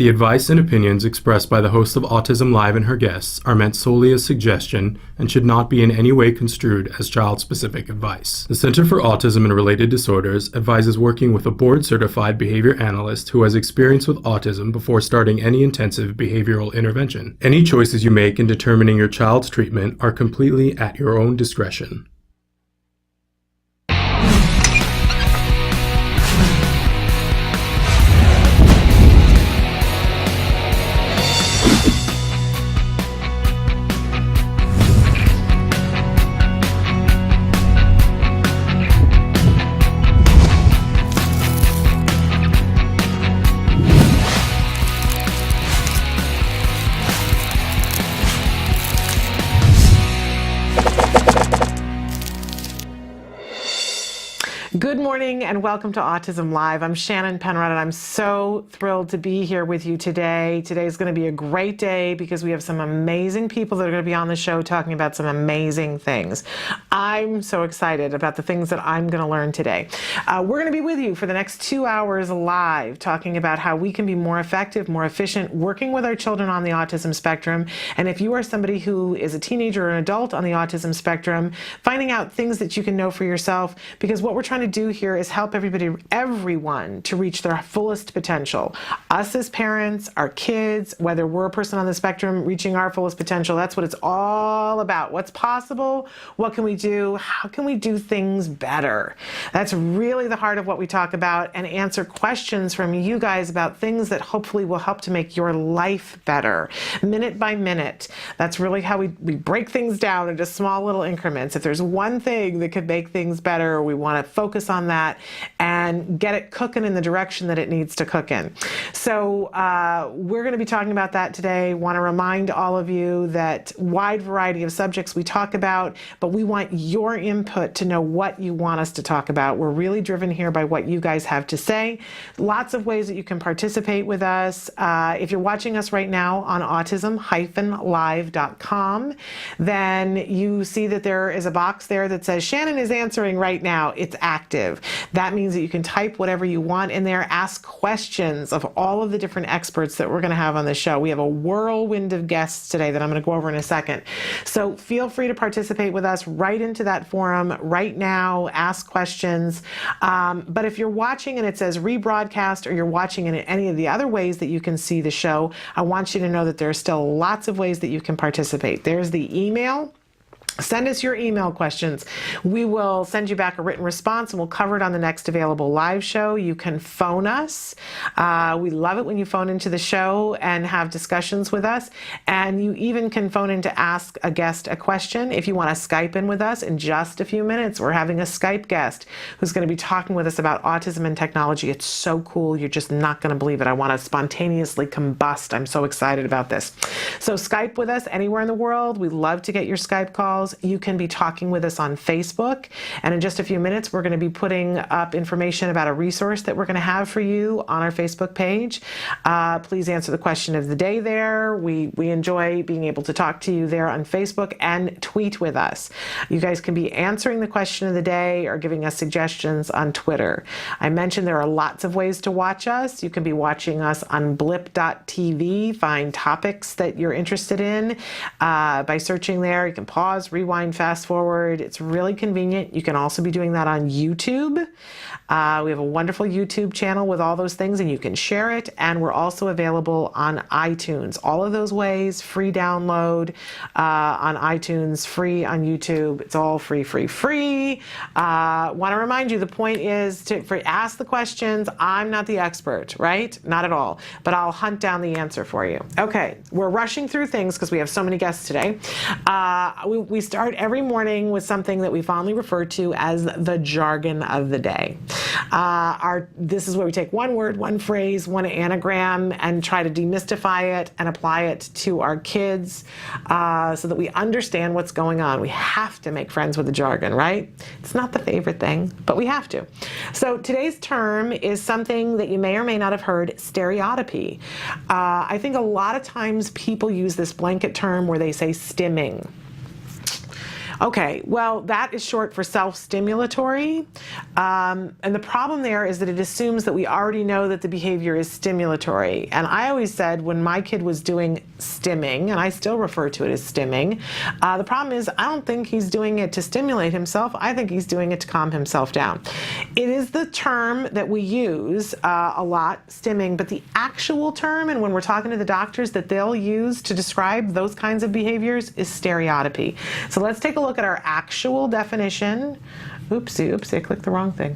The advice and opinions expressed by the host of Autism Live and her guests are meant solely as suggestion and should not be in any way construed as child-specific advice. The Center for Autism and Related Disorders advises working with a board-certified behavior analyst who has experience with autism before starting any intensive behavioral intervention. Any choices you make in determining your child's treatment are completely at your own discretion. Good morning and welcome to Autism Live. I'm Shannon Penrod and I'm so thrilled to be here with you today. Today is going to be a great day because we have some amazing people that are going to be on the show talking about some amazing things. I'm so excited about the things that I'm going to learn today. We're going to be with you for the next 2 hours live talking about how we can be more effective, more efficient, working with our children on the autism spectrum. And if you are somebody who is a teenager or an adult on the autism spectrum, finding out things that you can know for yourself, because what we're trying to do here is help everyone to reach their fullest potential. Us as parents, our kids, whether we're a person on the spectrum reaching our fullest potential, that's what it's all about. What's possible? What can we do? How can we do things better? That's really the heart of what we talk about, and answer questions from you guys about things that hopefully will help to make your life better, minute by minute. That's really how we break things down into small little increments. If there's one thing that could make things better, we want to focus on that and get it cooking in the direction that it needs to cook in. So we're going to be talking about that today. Want to remind all of you that wide variety of subjects we talk about, but we want your input to know what you want us to talk about. We're really driven here by what you guys have to say. Lots of ways that you can participate with us. If you're watching us right now on autism-live.com, then you see that there is a box there that says Shannon is answering right now. It's active. That means that you can type whatever you want in there, ask questions of all of the different experts that we're going to have on the show. We have a whirlwind of guests today that I'm going to go over in a second. So feel free to participate with us right into that forum right now, ask questions. But if you're watching and it says rebroadcast, or you're watching in any of the other ways that you can see the show, I want you to know that there are still lots of ways that you can participate. There's the email. Send us your email questions. We will send you back a written response and we'll cover it on the next available live show. You can phone us. We love it when you phone into the show and have discussions with us. And you even can phone in to ask a guest a question. If you want to Skype in with us in just a few minutes, we're having a Skype guest who's going to be talking with us about autism and technology. It's so cool. You're just not going to believe it. I want to spontaneously combust. I'm so excited about this. So Skype with us anywhere in the world. We love to get your Skype calls. You can be talking with us on Facebook, and in just a few minutes we're going to be putting up information about a resource that we're going to have for you on our Facebook page. Please answer the question of the day there. We enjoy being able to talk to you there on Facebook, and tweet with us. You guys can be answering the question of the day or giving us suggestions on Twitter. I mentioned there are lots of ways to watch us. You can be watching us on blip.tv. Find topics that you're interested in by searching there. You can pause, rewind, fast forward. It's really convenient. You can also be doing that on YouTube. We have a wonderful YouTube channel with all those things, and you can share it. And we're also available on iTunes. All of those ways, free download on iTunes, free on YouTube. It's all free. Want to remind you, the point is to ask the questions. I'm not the expert, right? Not at all. But I'll hunt down the answer for you. Okay, we're rushing through things because we have so many guests today. We start every morning with something that we fondly refer to as the jargon of the day. This is where we take one word, one phrase, one anagram, and try to demystify it and apply it to our kids so that we understand what's going on. We have to make friends with the jargon, right? It's not the favorite thing, but we have to. So today's term is something that you may or may not have heard, stereotypy. I think a lot of times people use this blanket term where they say stimming. Okay, well, that is short for self-stimulatory. And the problem there is that it assumes that we already know that the behavior is stimulatory. And I always said when my kid was doing stimming, and I still refer to it as stimming, the problem is I don't think he's doing it to stimulate himself. I think he's doing it to calm himself down. It is the term that we use a lot, stimming, but the actual term, and when we're talking to the doctors that they'll use to describe those kinds of behaviors, is stereotypy. So let's take a look at our actual definition. Oopsie, I clicked the wrong thing.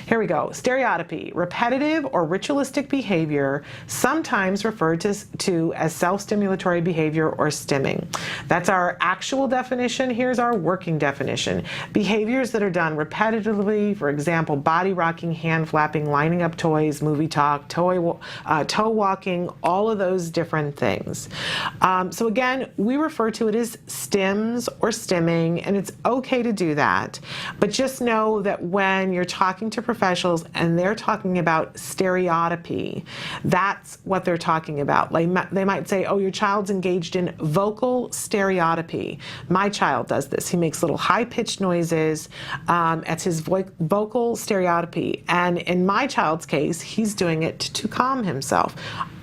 Here we go. Stereotypy, repetitive or ritualistic behavior, sometimes referred to as self-stimulatory behavior or stimming. That's our actual definition. Here's our working definition. Behaviors that are done repetitively, for example, body rocking, hand flapping, lining up toys, movie talk, toe walking, all of those different things. So again, we refer to it as stims or stimming, and it's okay to do that. But just know that when you're talking to professionals and they're talking about stereotypy, that's what they're talking about. They might say, oh, your child's engaged in vocal stereotypy. My child does this. He makes little high-pitched noises. It's his vocal stereotypy. And in my child's case, he's doing it to calm himself.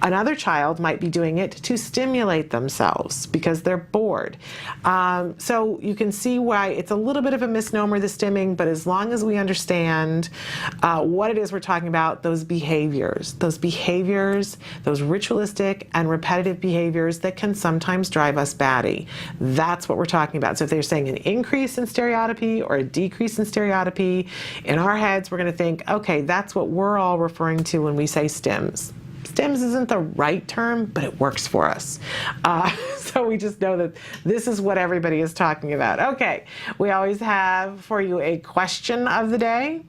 Another child might be doing it to stimulate themselves because they're bored. So you can see why it's a little bit of a misnomer, the stimming, but as long as we understand what it is we're talking about, those behaviors, those ritualistic and repetitive behaviors that can sometimes drive us batty. That's what we're talking about. So if they're saying an increase in stereotypy or a decrease in stereotypy, in our heads we're going to think, okay, that's what we're all referring to when we say stims. Stims isn't the right term, but it works for us. So we just know that this is what everybody is talking about. Okay, we always have for you a question of the day.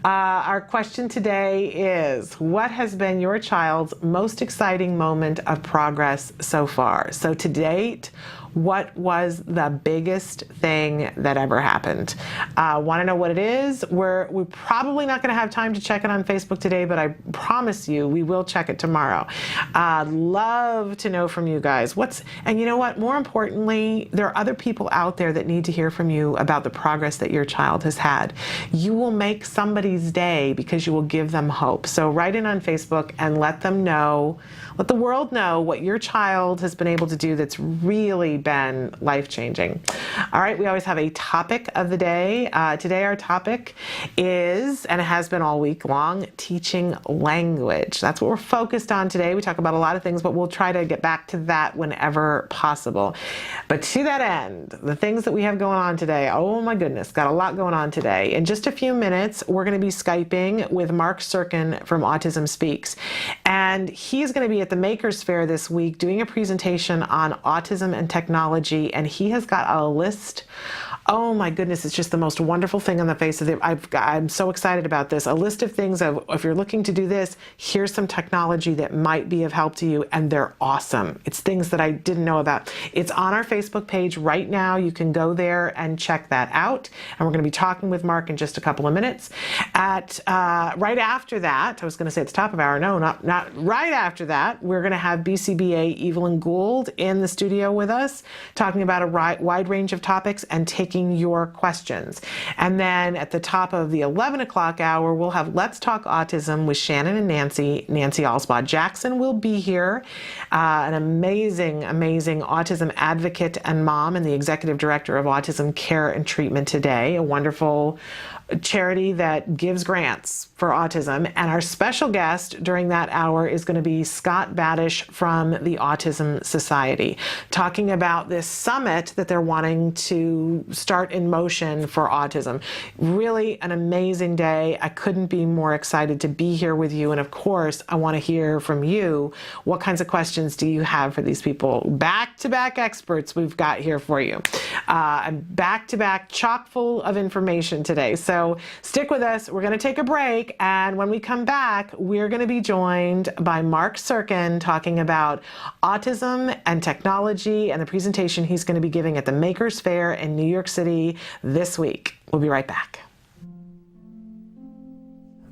Our question today is, what has been your child's most exciting moment of progress so far? So to date, what was the biggest thing that ever happened? Want to know what it is? We're probably not going to have time to check it on Facebook today, but I promise you we will check it tomorrow. Love to know from you guys. And you know what? More importantly, there are other people out there that need to hear from you about the progress that your child has had. You will make somebody's day because you will give them hope. So write in on Facebook and let them know, let the world know what your child has been able to do that's really been life-changing. All right, we always have a topic of the day. Today our topic is, and it has been all week long, teaching language. That's what we're focused on today. We talk about a lot of things, but we'll try to get back to that whenever possible. But to that end, the things that we have going on today, oh my goodness, got a lot going on today. In just a few minutes, we're going to be Skyping with Mark Sirkin from Autism Speaks. And he's going to be at the Makers Faire this week doing a presentation on autism and technology, and he has got a list. Oh my goodness, it's just the most wonderful thing on the face of the earth. I'm so excited about this. A list of things of, if you're looking to do this, here's some technology that might be of help to you, and they're awesome. It's things that I didn't know about. It's on our Facebook page right now. You can go there and check that out. And we're going to be talking with Mark in just a couple of minutes. Right after that, I was going to say it's top of hour. No, not right after that. We're going to have BCBA Evelyn Gould in the studio with us, talking about a wide range of topics and taking your questions. And then at the top of the 11 o'clock hour, we'll have Let's Talk Autism with Shannon and Nancy. Nancy Alspaugh-Jackson will be here, an amazing autism advocate and mom, and the executive director of Autism Care and Treatment Today, a wonderful charity that gives grants for autism. And our special guest during that hour is going to be Scott Badesch from the Autism Society, talking about this summit that they're wanting to start in motion for autism. Really an amazing day. I couldn't be more excited to be here with you. And of course, I want to hear from you. What kinds of questions do you have for these people? Back-to-back experts we've got here for you. Back-to-back, chock full of information today. So stick with us. We're going to take a break, and when we come back, we're going to be joined by Mark Sirkin talking about autism and technology and the presentation he's going to be giving at the Makers Faire in New York City this week. We'll be right back.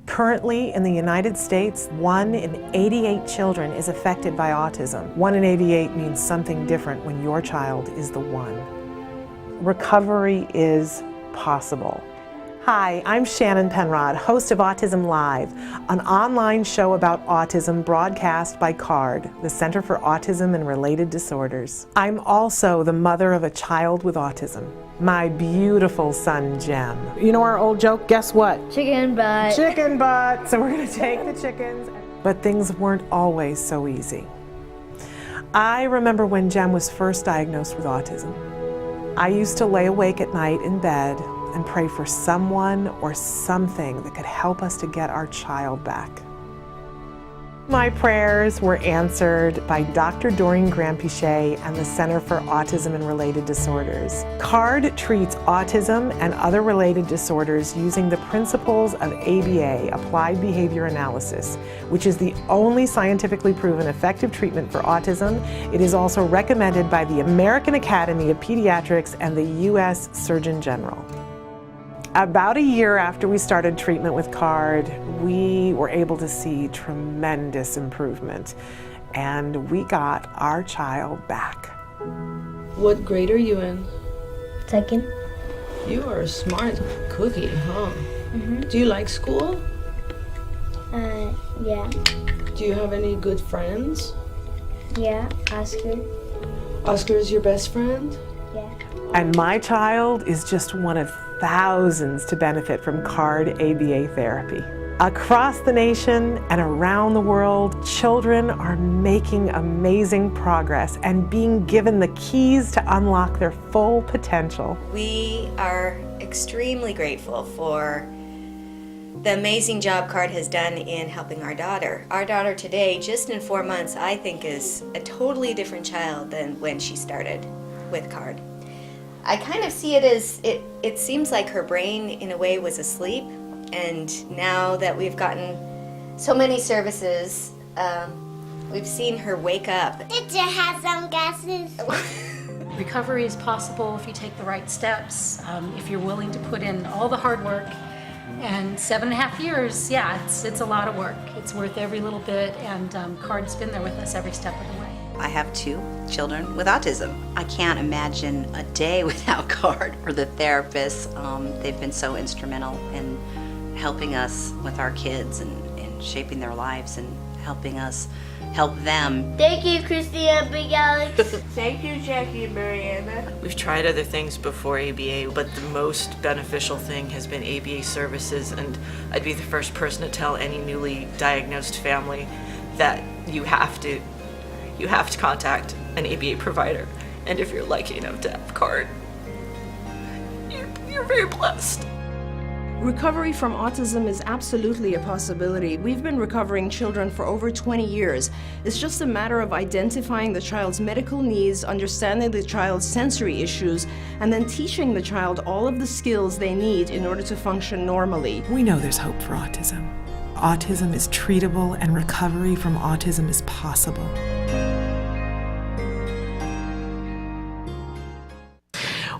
Currently in the United States, 1 in 88 children is affected by autism. 1 in 88 means something different when your child is the one. Recovery is possible. Hi, I'm Shannon Penrod, host of Autism Live, an online show about autism broadcast by CARD, the Center for Autism and Related Disorders. I'm also the mother of a child with autism, my beautiful son, Jem. You know our old joke, guess what? Chicken butt. Chicken butt. So we're gonna take the chickens. But things weren't always so easy. I remember when Jem was first diagnosed with autism. I used to lay awake at night in bed and pray for someone or something that could help us to get our child back. My prayers were answered by Dr. Doreen Granpichet and the Center for Autism and Related Disorders. CARD treats autism and other related disorders using the principles of ABA, Applied Behavior Analysis, which is the only scientifically proven effective treatment for autism. It is also recommended by the American Academy of Pediatrics and the U.S. Surgeon General. About a year after we started treatment with CARD, we were able to see tremendous improvement, and we got our child back. What grade are you in? Second. You are a smart cookie, huh? Mm-hmm. Do you like school? Yeah. Do you have any good friends? Yeah, Oscar. Oscar is your best friend? Yeah. And my child is just one of thousands to benefit from CARD ABA therapy. Across the nation and around the world, children are making amazing progress and being given the keys to unlock their full potential. We are extremely grateful for the amazing job CARD has done in helping our daughter. Our daughter today, just in 4 months, I think is a totally different child than when she started with CARD. I kind of see it as, it seems like her brain in a way was asleep, and now that we've gotten so many services, we've seen her wake up. Did you have some glasses? Recovery is possible if you take the right steps, if you're willing to put in all the hard work. And 7.5 years, yeah, it's a lot of work. It's worth every little bit, and CARD's been there with us every step of the way. I have 2 children with autism. I can't imagine a day without CARD or the therapists. They've been so instrumental in helping us with our kids and shaping their lives and helping us help them. Thank you, Christina Big Alex. Thank you, Jackie and Mariana. We've tried other things before ABA, but the most beneficial thing has been ABA services, and I'd be the first person to tell any newly diagnosed family that you have to contact an ABA provider, and if you're lucky enough to have CARD, you're very blessed. Recovery from autism is absolutely a possibility. We've been recovering children for over 20 years. It's just a matter of identifying the child's medical needs, understanding the child's sensory issues, and then teaching the child all of the skills they need in order to function normally. We know there's hope for autism. Autism is treatable, and recovery from autism is possible.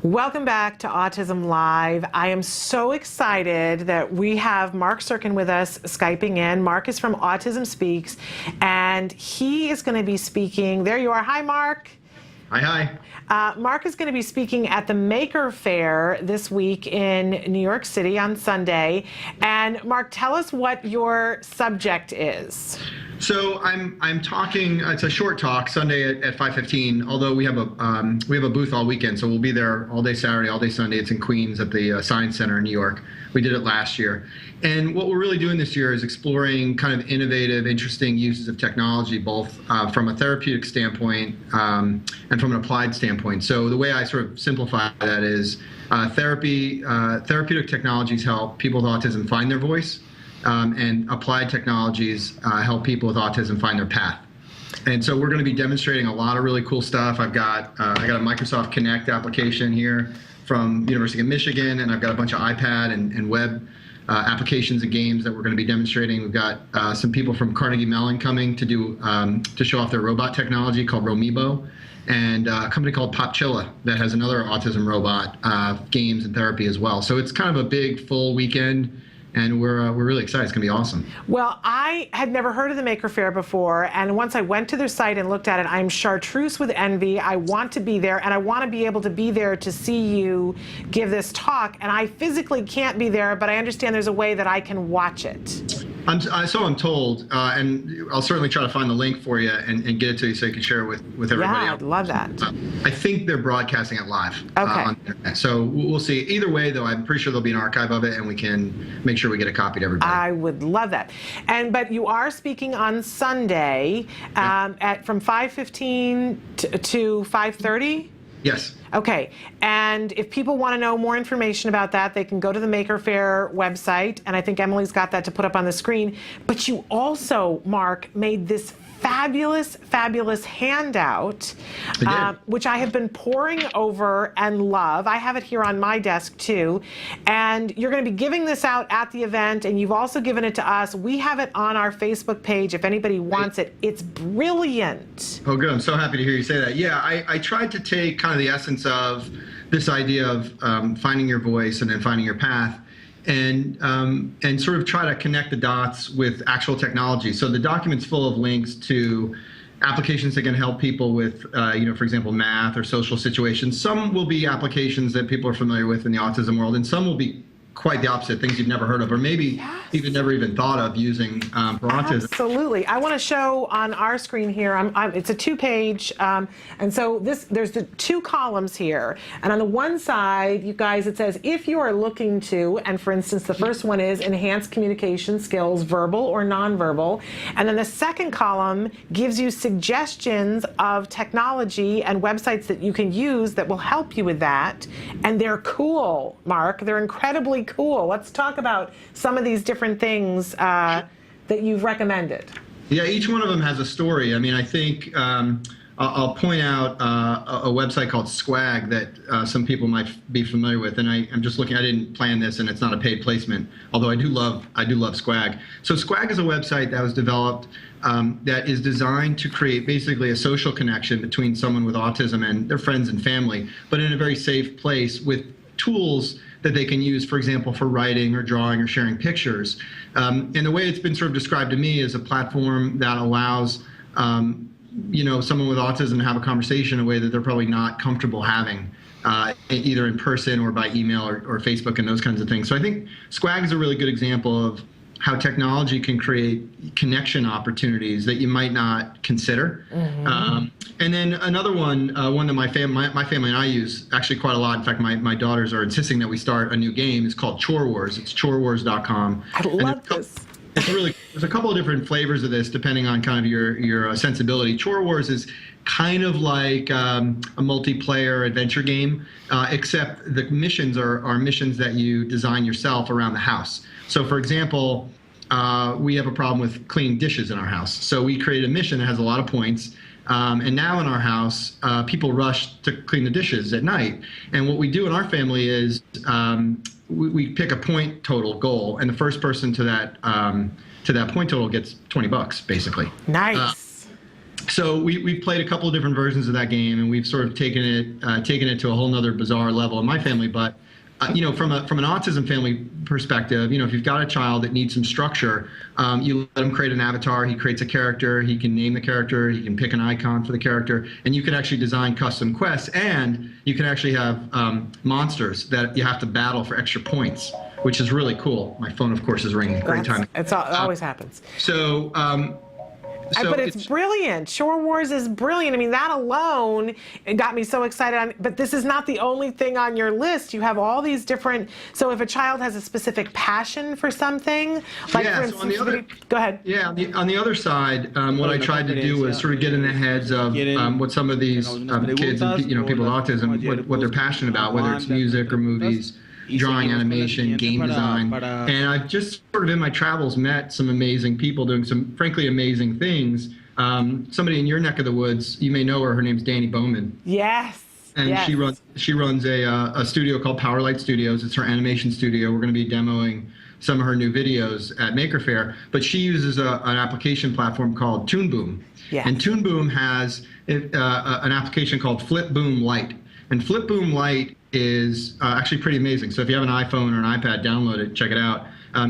Welcome back to Autism Live. I am so excited that we have Mark Sirkin with us, Skyping in. Mark is from Autism Speaks, and he is going to be speaking. There you are. Hi, Mark. Hi. Mark is going to be speaking at the Maker Faire this week in New York City on Sunday. And Mark, tell us what your subject is. So I'm talking. It's a short talk Sunday at 5:15. Although we have a booth all weekend, so we'll be there all day Saturday, all day Sunday. It's in Queens at the Science Center in New York. We did it last year, and what we're really doing this year is exploring kind of innovative, interesting uses of technology, both from a therapeutic standpoint and from an applied standpoint. So the way I sort of simplify that is therapeutic technologies help people with autism find their voice. And applied technologies help people with autism find their path. And so we're going to be demonstrating a lot of really cool stuff. I got a Microsoft Connect application here from University of Michigan, and I've got a bunch of iPad and web applications and games that we're going to be demonstrating. We've got some people from Carnegie Mellon coming to show off their robot technology called Romibo, and a company called Popchilla that has another autism robot, games and therapy as well. So it's kind of a big, full weekend. and we're really excited. It's going to be awesome. Well, I had never heard of the Maker Faire before, and once I went to their site and looked at it, I'm chartreuse with envy. I want to be there, and I want to be able to be there to see you give this talk, and I physically can't be there, but I understand there's a way that I can watch it. So I'm told, and I'll certainly try to find the link for you and get it to you so you can share it with everybody. Yeah, I'd love that. I think they're broadcasting it live Okay. on the internet. So we'll see. Either way, though, I'm pretty sure there'll be an archive of it, and we can make sure we get a copy to everybody. I would love that. But you are speaking on Sunday from 5:15 to 5:30? Yes. Okay, and if people want to know more information about that, they can go to the Maker Faire website, and I think Emily's got that to put up on the screen. But you also, Mark, made this fabulous handout, which I have been poring over and love. I have it here on my desk too, and you're going to be giving this out at the event, and you've also given it to us. We have it on our Facebook page if anybody wants it. It's brilliant. Oh, good. I'm so happy to hear you say that. Yeah, I tried to take kind of the essence of this idea of finding your voice and then finding your path, and sort of try to connect the dots with actual technology. So the document's full of links to applications that can help people with, for example, math or social situations. Some will be applications that people are familiar with in the autism world, and some will be quite the opposite, things you've never heard of, or maybe even never even thought of using for autism. Absolutely. I want to show on our screen here, it's a 2-page, and so there's the 2 columns here, and on the one side, you guys, it says, if you are looking to, and for instance, the first one is enhance communication skills, verbal or nonverbal, and then the second column gives you suggestions of technology and websites that you can use that will help you with that, and they're cool, Mark. They're incredibly cool. Let's talk about some of these different things that you've recommended. Yeah, each one of them has a story. I mean, I think I'll point out a website called Swag that some people might be familiar with, and I'm just looking. I didn't plan this, and it's not a paid placement, although I do love Swag. So Swag is a website that was developed that is designed to create basically a social connection between someone with autism and their friends and family, but in a very safe place with tools that they can use, for example, for writing or drawing or sharing pictures. And the way it's been sort of described to me is a platform that allows someone with autism to have a conversation in a way that they're probably not comfortable having, either in person or by email or Facebook and those kinds of things. So I think Swag is a really good example of how technology can create connection opportunities that you might not consider. Mm-hmm. And then another one that my family and I use actually quite a lot. In fact, my daughters are insisting that we start a new game. It's called Chore Wars. It's chorewars.com. I love this. It's really, there's a couple of different flavors of this depending on kind of your sensibility. Chore Wars is kind of like a multiplayer adventure game, except the missions are missions that you design yourself around the house. So for example, we have a problem with cleaning dishes in our house. So we created a mission that has a lot of points. And now in our house, people rush to clean the dishes at night. And what we do in our family is we pick a point total goal, and the first person to that point total gets $20, basically. Nice. So we've played a couple of different versions of that game, and we've sort of taken it to a whole nother bizarre level in my family. But from an autism family perspective, if you've got a child that needs some structure, you let him create an avatar. He creates a character. He can name the character. He can pick an icon for the character, and you can actually design custom quests. And you can actually have monsters that you have to battle for extra points, which is really cool. My phone, of course, is ringing. Great time. It always happens. But it's brilliant. Chore Wars is brilliant. I mean, that alone, it got me so excited. But this is not the only thing on your list. You have all these different. So if a child has a specific passion for something, like for instance, go ahead. Yeah, on the other side, what I tried to do was sort of get in the heads of what some of these kids and people with autism, what they're passionate about, whether it's music or movies, drawing, animation, game design. And I've just sort of in my travels met some amazing people doing some frankly amazing things. Somebody in your neck of the woods, you may know her name's Danny Bowman. Yes. And yes. she runs a studio called Powerlight Studios. It's her animation studio. We're going to be demoing some of her new videos at Maker Faire. But she uses an application platform called Toon Boom. Yes. And Toon Boom has an application called Flip Boom Lite. And Flip Boom Lite is actually pretty amazing. So if you have an iPhone or an iPad, download it, check it out.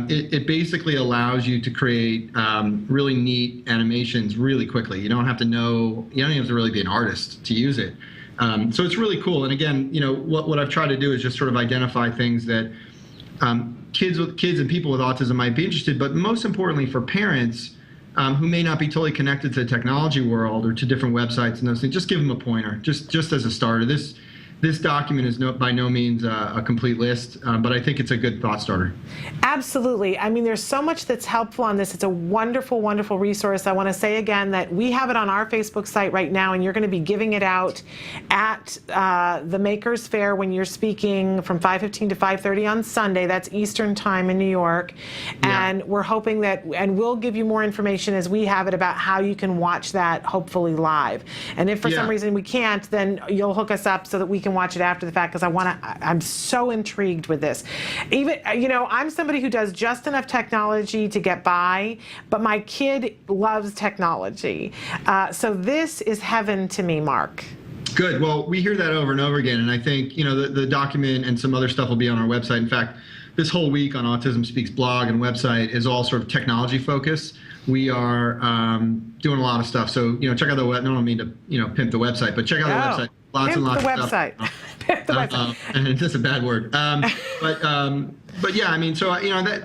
it basically allows you to create really neat animations really quickly. You don't have to really be an artist to use it. So it's really cool. And again, what I've tried to do is just sort of identify things that kids and people with autism might be interested, but most importantly for parents who may not be totally connected to the technology world or to different websites and those things, just give them a pointer, just as a starter. This document is by no means a complete list, but I think it's a good thought starter. Absolutely. I mean, there's so much that's helpful on this. It's a wonderful, wonderful resource. I want to say again that we have it on our Facebook site right now, and you're going to be giving it out at the Makers Faire when you're speaking from 5:15 to 5:30 on Sunday. That's Eastern Time in New York. And we're hoping that, and we'll give you more information as we have it about how you can watch that, hopefully live. And if for some reason we can't, then you'll hook us up so that we can watch it after the fact, because I'm so intrigued with this. Even, I'm somebody who does just enough technology to get by, but my kid loves technology. So this is heaven to me, Mark. Good. Well, we hear that over and over again, and I think, the document and some other stuff will be on our website. In fact, this whole week on Autism Speaks blog and website is all sort of technology focused. We are doing a lot of stuff. So, check out the web. I don't mean to, pimp the website, but check out the website. Lots and lots of stuff. Pimp the website. And it's just a bad word. But yeah, I mean, so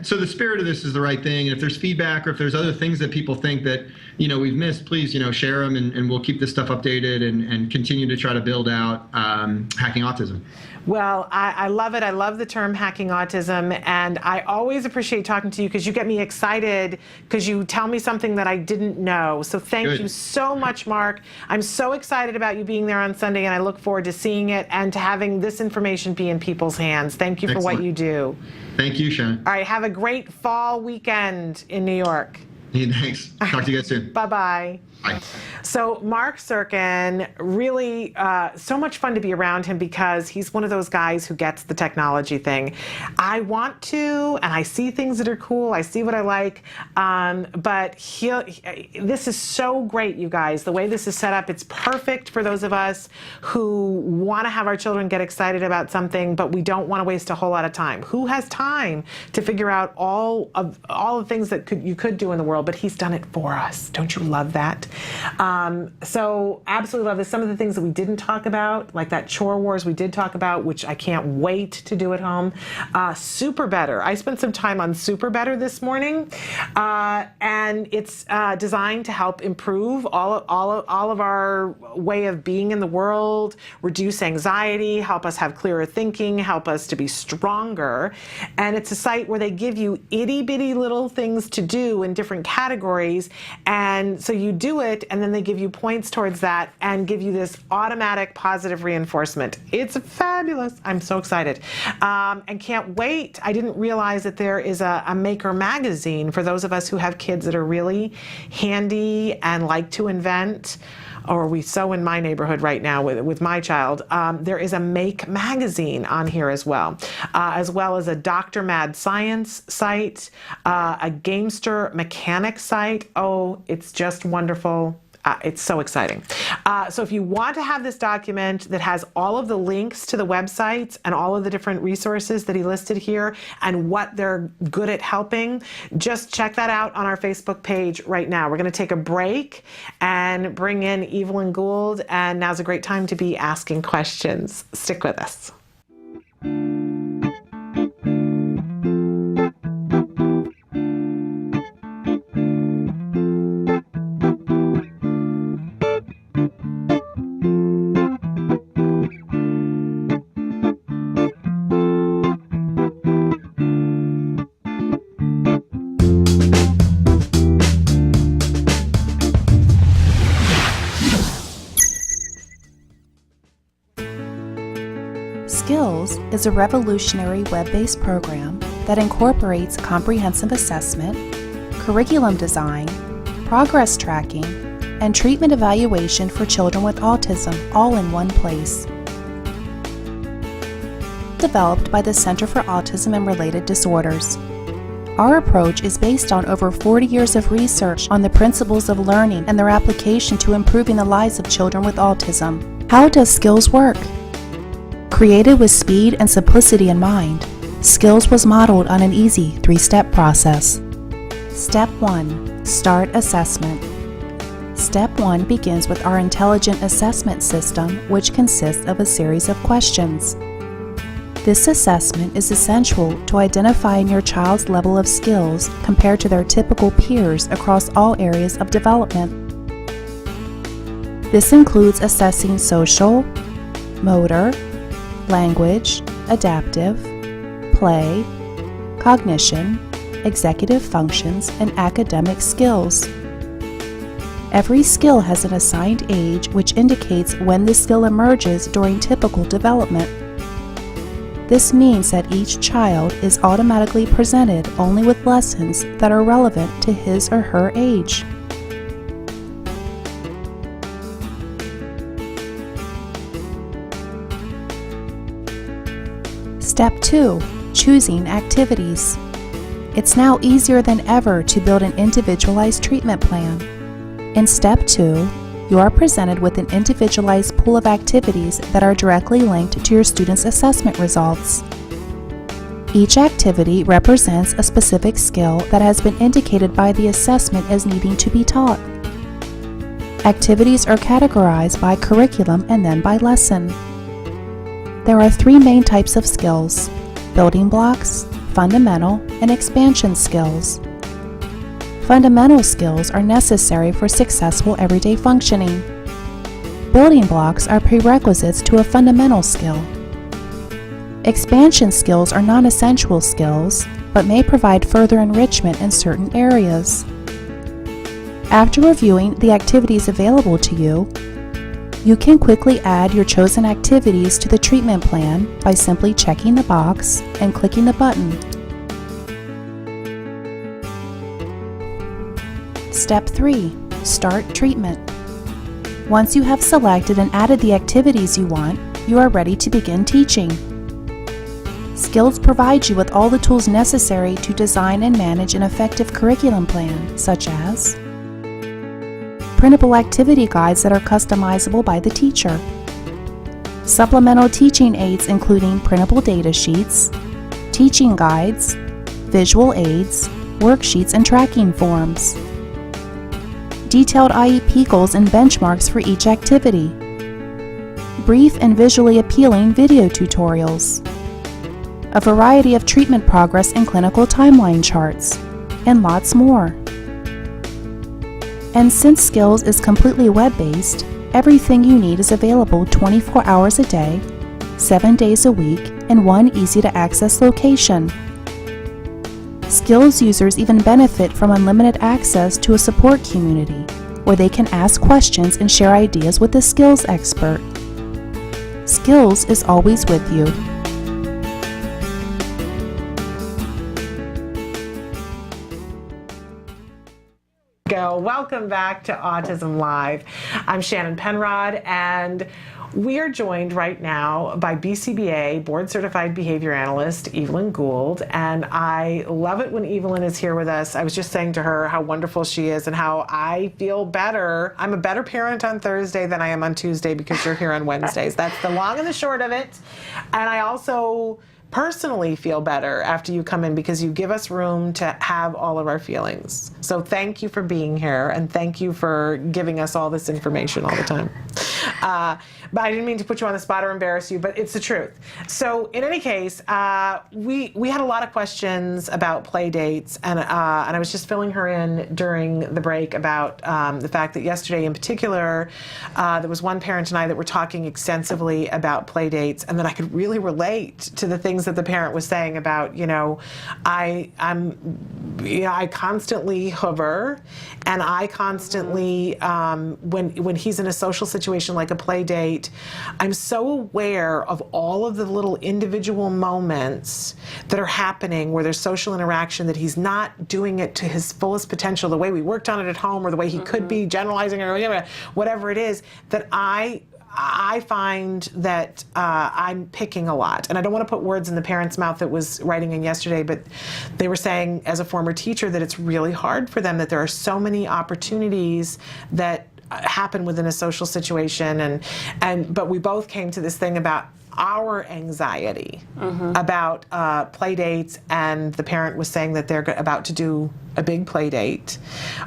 so the spirit of this is the right thing. And if there's feedback or if there's other things that people think that we've missed, please share them, and we'll keep this stuff updated and continue to try to build out Hacking Autism. Well, I love it. I love the term Hacking Autism, and I always appreciate talking to you because you get me excited because you tell me something that I didn't know. So thank you so much, Mark. I'm so excited about you being there on Sunday, and I look forward to seeing it and to having this information be in people's hands. Thank you for what you do. Thank you, Shannon. All right, have a great fall weekend in New York. Hey, thanks. Talk to you guys soon. Bye-bye. Bye. So Mark Sirkin, really so much fun to be around him because he's one of those guys who gets the technology thing. I want to, and I see things that are cool. I see what I like, but this is so great, you guys. The way this is set up, it's perfect for those of us who want to have our children get excited about something, but we don't want to waste a whole lot of time. Who has time to figure out all the things that you could do in the world? But he's done it for us. Don't you love that? So absolutely love this. Some of the things that we didn't talk about, like that chore wars we did talk about, which I can't wait to do at home. Super Better. I spent some time on Super Better this morning, and it's designed to help improve all of our way of being in the world, reduce anxiety, help us have clearer thinking, help us to be stronger. And it's a site where they give you itty bitty little things to do in different categories, and so you do it, and then they give you points towards that and give you this automatic positive reinforcement. It's fabulous. I'm so excited and can't wait. I didn't realize that there is a Maker magazine for those of us who have kids that are really handy and like to invent. Or we so in my neighborhood right now with my child. There is a Make magazine on here as well as a Dr. Mad Science site, a Gamester Mechanics site. Oh, it's just wonderful. It's so exciting. So if you want to have this document that has all of the links to the websites and all of the different resources that he listed here and what they're good at helping, just check that out on our Facebook page right now. We're going to take a break and bring in Evelyn Gould, and now's a great time to be asking questions. Stick with us. Skills is a revolutionary web-based program that incorporates comprehensive assessment, curriculum design, progress tracking, and treatment evaluation for children with autism all in one place. Developed by the Center for Autism and Related Disorders. Our approach is based on over 40 years of research on the principles of learning and their application to improving the lives of children with autism. How does Skills work? Created with speed and simplicity in mind, Skills was modeled on an easy 3-step process. Step 1. Start assessment. Step 1 begins with our intelligent assessment system, which consists of a series of questions. This assessment is essential to identifying your child's level of skills compared to their typical peers across all areas of development. This includes assessing social, motor, language, adaptive, play, cognition, executive functions, and academic skills. Every skill has an assigned age, which indicates when the skill emerges during typical development. This means that each child is automatically presented only with lessons that are relevant to his or her age. Step 2. Choosing activities. It's now easier than ever to build an individualized treatment plan. In Step 2, you are presented with an individualized pool of activities that are directly linked to your students' assessment results. Each activity represents a specific skill that has been indicated by the assessment as needing to be taught. Activities are categorized by curriculum and then by lesson. There are 3 main types of skills: building blocks, fundamental, and expansion skills. Fundamental skills are necessary for successful everyday functioning. Building blocks are prerequisites to a fundamental skill. Expansion skills are non-essential skills, but may provide further enrichment in certain areas. After reviewing the activities available to you, you can quickly add your chosen activities to the treatment plan by simply checking the box and clicking the button. Step 3. Start treatment. Once you have selected and added the activities you want, you are ready to begin teaching. Skills provide you with all the tools necessary to design and manage an effective curriculum plan, such as printable activity guides that are customizable by the teacher, supplemental teaching aids including printable data sheets, teaching guides, visual aids, worksheets, and tracking forms, detailed IEP goals and benchmarks for each activity, brief and visually appealing video tutorials, a variety of treatment progress and clinical timeline charts, and lots more. And since Skills is completely web-based, everything you need is available 24 hours a day, 7 days a week, in one easy-to-access location. Skills users even benefit from unlimited access to a support community, where they can ask questions and share ideas with a skills expert. Skills is always with you. Welcome back to Autism Live. I'm Shannon Penrod, and we are joined right now by BCBA Board Certified Behavior Analyst Evelyn Gould, and I love it when Evelyn is here with us. I was just saying to her how wonderful she is and how I feel better. I'm a better parent on Thursday than I am on Tuesday because you're here on Wednesdays. That's the long and the short of it. And I also personally feel better after you come in because you give us room to have all of our feelings. So thank you for being here, and thank you for giving us all this information all the time. But I didn't mean to put you on the spot or embarrass you, but it's the truth. So in any case, we had a lot of questions about play dates, and I was just filling her in during the break about the fact that yesterday in particular, there was one parent and I that were talking extensively about play dates, and that I could really relate to the things that the parent was saying about, I constantly hover, and I constantly, when he's in a social situation like a play date, I'm so aware of all of the little individual moments that are happening where there's social interaction that he's not doing it to his fullest potential, the way we worked on it at home or the way he could be generalizing or whatever it is, that I find that I'm picking a lot. And I don't want to put words in the parent's mouth that was writing in yesterday, but they were saying as a former teacher that it's really hard for them, that there are so many opportunities that happen within a social situation, but we both came to this thing about our anxiety about play dates, and the parent was saying that they're about to do a big play date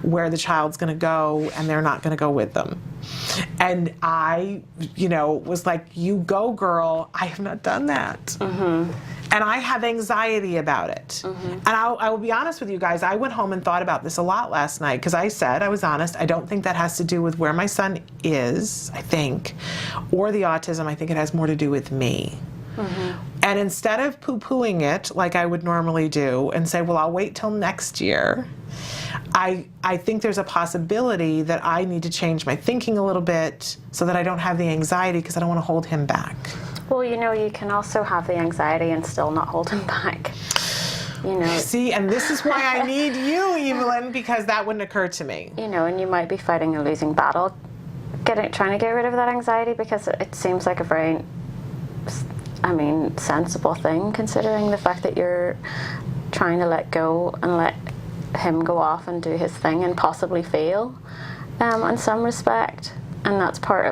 where the child's going to go and they're not going to go with them. And I, was like, you go, girl. I have not done that. And I have anxiety about it. And I will be honest with you guys, I went home and thought about this a lot last night, because I was honest, I don't think that has to do with where my son is, I think, or the autism. I think it has more to do with me. And instead of poo-pooing it like I would normally do and say, well, I'll wait till next year, I think there's a possibility that I need to change my thinking a little bit so that I don't have the anxiety, because I don't want to hold him back. Well, you can also have the anxiety and still not hold him back. See, and this is why I need you, Evelyn, because that wouldn't occur to me. And you might be fighting a losing battle, trying to get rid of that anxiety, because it seems like a very, sensible thing, considering the fact that you're trying to let go and let him go off and do his thing and possibly fail, in some respect. And that's part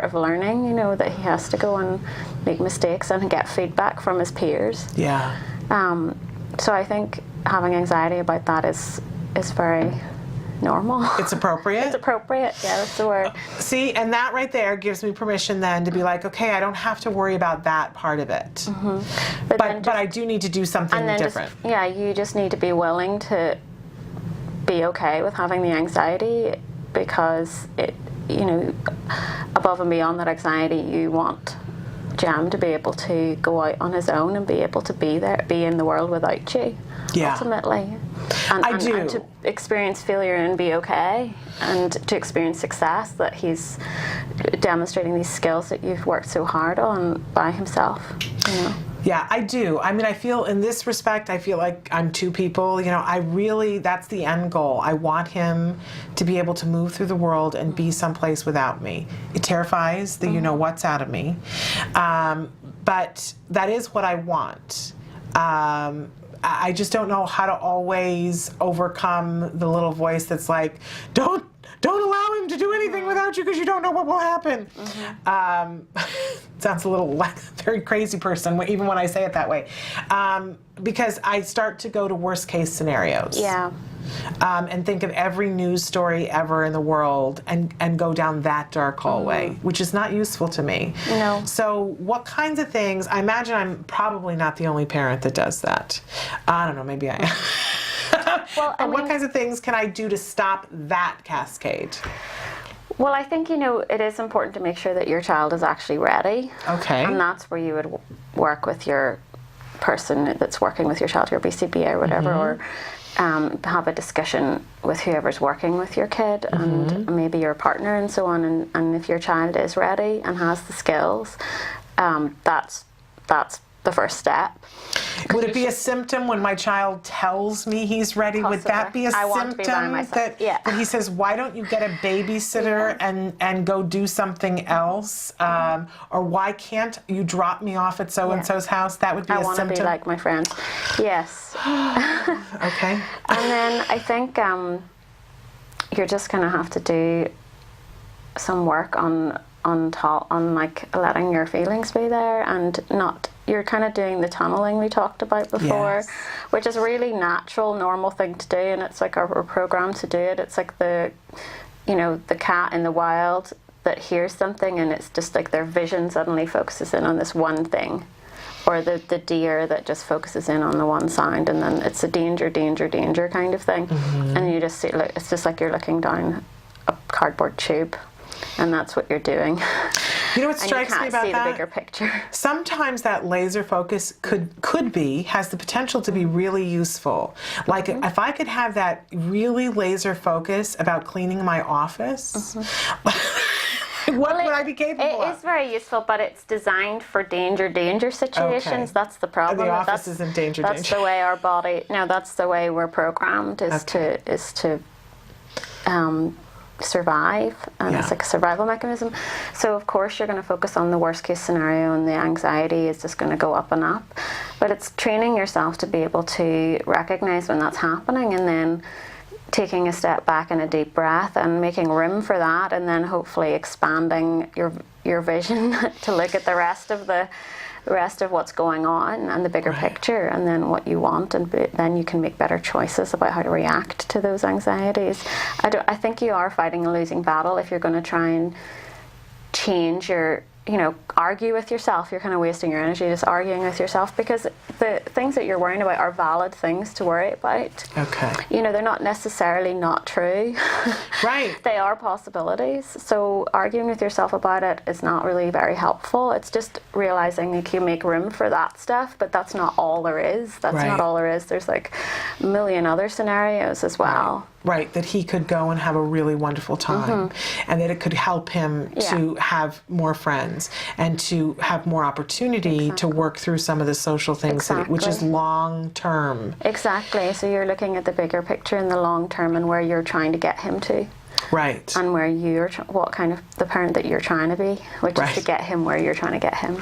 of learning, that he has to go and make mistakes and get feedback from his peers. Yeah. So I think having anxiety about that is very normal. It's appropriate? It's appropriate, yeah, that's the word. See, and that right there gives me permission then to be like, okay, I don't have to worry about that part of it. But I do need to do something different. You just need to be willing to be okay with having the anxiety, because it, above and beyond that anxiety, you want Jam to be able to go out on his own and be able to be in the world without you, ultimately. And to experience failure and be okay, and to experience success, that he's demonstrating these skills that you've worked so hard on by himself. Yeah, I do. I feel in this respect, I feel like I'm two people. That's the end goal. I want him to be able to move through the world and be someplace without me. It terrifies the you-know-what's out of me. But that is what I want. I just don't know how to always overcome the little voice that's like, don't allow him to do anything without you, because you don't know what will happen. Sounds a little like a very crazy person, even when I say it that way. Because I start to go to worst case scenarios. Yeah. And think of every news story ever in the world and go down that dark hallway, which is not useful to me. No. So what kinds of things, I imagine I'm probably not the only parent that does that. I don't know, maybe I am. Well, what kinds of things can I do to stop that cascade? Well, I think, it is important to make sure that your child is actually ready. Okay. And that's where you would work with your person that's working with your child, your BCBA or whatever, or have a discussion with whoever's working with your kid and maybe your partner and so on. And if your child is ready and has the skills, that's the first step. Would it be a symptom when my child tells me he's ready? Possibly. Would that be a symptom that he says, why don't you get a babysitter and go do something else? Or why can't you drop me off at so-and-so's house? That would be a symptom. I want to be like my friends. Yes. Okay. And then I think you're just going to have to do some work on like letting your feelings be there, and not, you're kind of doing the tunneling we talked about before, which is a really natural, normal thing to do, and it's like we're programmed to do it. It's like the cat in the wild that hears something and it's just like their vision suddenly focuses in on this one thing, or the deer that just focuses in on the one sound, and then it's a danger kind of thing, and you just see, it's just like you're looking down a cardboard tube. And that's what you're doing. You know what strikes me about that? You can't see the bigger picture. Sometimes that laser focus has the potential to be really useful. Like if I could have that really laser focus about cleaning my office, what would I be capable of? It is very useful, but it's designed for danger situations. Okay. That's the problem. The office isn't danger. That's the way our body. No, that's the way we're programmed. To survive, and it's like a survival mechanism. So of course you're going to focus on the worst case scenario, and the anxiety is just going to go up and up. But it's training yourself to be able to recognize when that's happening, and then taking a step back and a deep breath and making room for that, and then hopefully expanding your vision to look at the rest of what's going on and the bigger picture, and then what you want, and then you can make better choices about how to react to those anxieties. I think you are fighting a losing battle if you're going to try and change your, argue with yourself. You're kind of wasting your energy just arguing with yourself, because the things that you're worrying about are valid things to worry about. Okay. They're not necessarily not true. Right. They are possibilities. So arguing with yourself about it is not really very helpful. It's just realizing you can make room for that stuff, but that's not all there is. That's not all there is. There's like a million other scenarios as well. Right, that he could go and have a really wonderful time, and that it could help him to have more friends and to have more opportunity to work through some of the social things, which is long term. Exactly. So you're looking at the bigger picture in the long term and where you're trying to get him to. Right. And where what kind of the parent that you're trying to be, which is to get him where you're trying to get him,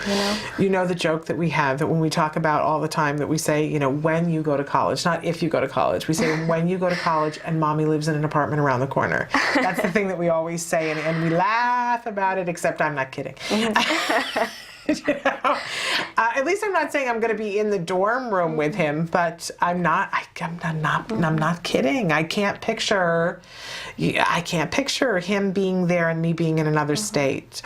the joke that we have, that when we talk about all the time, that we say, when you go to college, not if you go to college, we say when you go to college and mommy lives in an apartment around the corner. That's the thing that we always say, and we laugh about it, except I'm not kidding. At least I'm not saying I'm going to be in the dorm room with him, but I'm not kidding. I can't picture him being there and me being in another state.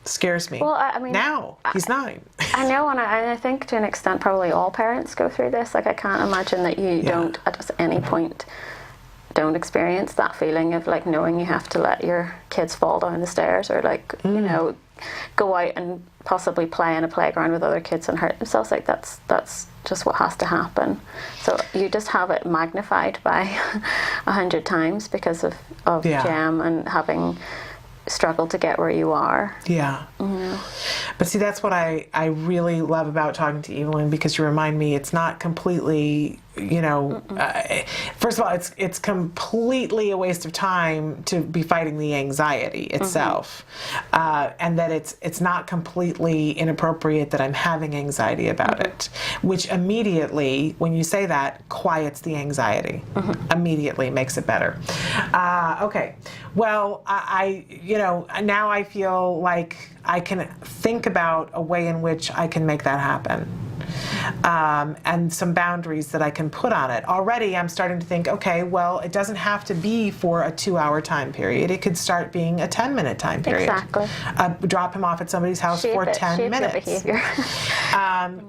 Scares me. Well, I mean, now he's 9. I know, and I think to an extent probably all parents go through this. Like, I can't imagine that you don't at any point don't experience that feeling of like knowing you have to let your kids fall down the stairs, or like go out and possibly play in a playground with other kids and hurt themselves. Like that's just what has to happen. So you just have it magnified by 100 times because of Jem and having struggled to get where you are. Yeah. But see, that's what I really love about talking to Evelyn, because you remind me it's not completely, first of all, it's completely a waste of time to be fighting the anxiety itself. And that it's not completely inappropriate that I'm having anxiety about it, which immediately, when you say that, quiets the anxiety. Immediately makes it better. Okay. Well, now I feel like I can think about a way in which I can make that happen. And some boundaries that I can put on it. Already I'm starting to think, okay, well, it doesn't have to be for a 2-hour time period. It could start being a 10-minute time period. Exactly. Drop him off at somebody's house for 10 minutes. Shape your behavior.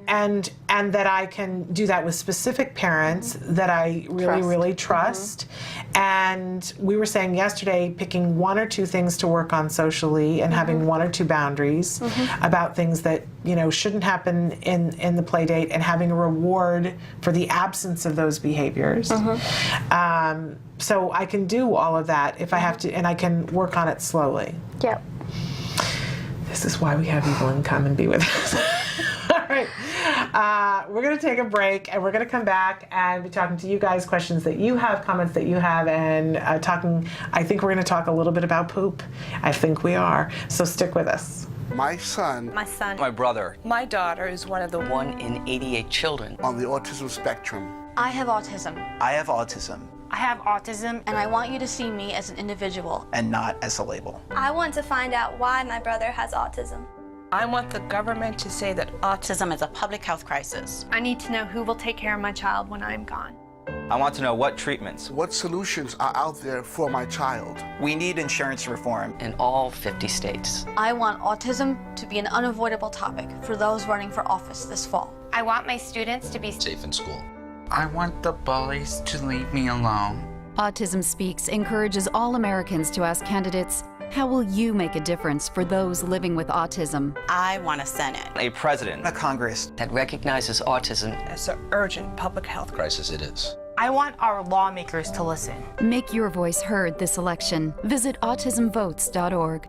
And that I can do that with specific parents that I really trust. And we were saying yesterday, picking 1 or 2 things to work on socially and having 1 or 2 boundaries about things that shouldn't happen in the play date, and having a reward for the absence of those behaviors. So I can do all of that if I have to, and I can work on it slowly. Yep. This is why we have Evelyn come and be with us. All right. We're going to take a break, and we're going to come back and be talking to you guys, questions that you have, comments that you have, and I think we're going to talk a little bit about poop. I think we are. So stick with us. My son. My son. My brother. My daughter is one of the 1 in 88 children on the autism spectrum. I have autism. I have autism. I have autism, and I want you to see me as an individual. And not as a label. I want to find out why my brother has autism. I want the government to say that autism is a public health crisis. I need to know who will take care of my child when I'm gone. I want to know what treatments. What solutions are out there for my child? We need insurance reform in all 50 states. I want autism to be an unavoidable topic for those running for office this fall. I want my students to be safe in school. I want the bullies to leave me alone. Autism Speaks encourages all Americans to ask candidates, how will you make a difference for those living with autism? I want a Senate. A president. A Congress that recognizes autism as an urgent public health crisis it is. I want our lawmakers to listen. Make your voice heard this election. Visit autismvotes.org.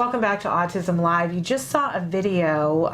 Welcome back to Autism Live. You just saw a video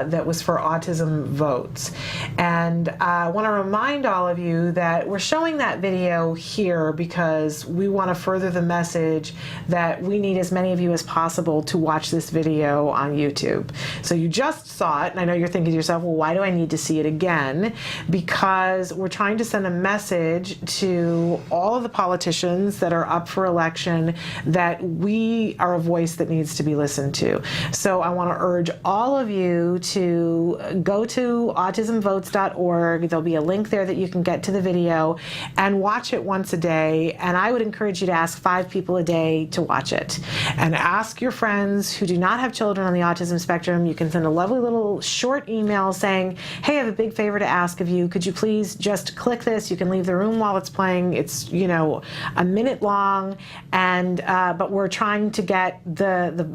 that was for Autism Votes. And I want to remind all of you that we're showing that video here because we want to further the message that we need as many of you as possible to watch this video on YouTube. So you just saw it, and I know you're thinking to yourself, well, why do I need to see it again? Because we're trying to send a message to all of the politicians that are up for election that we are a voice that needs to be listened to. So I want to urge all of you to go to autismvotes.org. There'll be a link there that you can get to the video and watch it once a day. And I would encourage you to ask 5 people a day to watch it. And ask your friends who do not have children on the autism spectrum. You can send a lovely little short email saying, hey, I have a big favor to ask of you. Could you please just click this? You can leave the room while it's playing. It's, you know, a minute long. And but we're trying to get the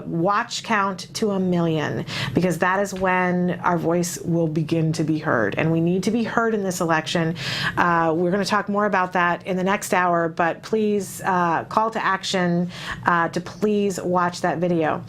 watch count to 1 million, because that is when our voice will begin to be heard. And we need to be heard in this election. We're going to talk more about that in the next hour, but please call to action to please watch that video.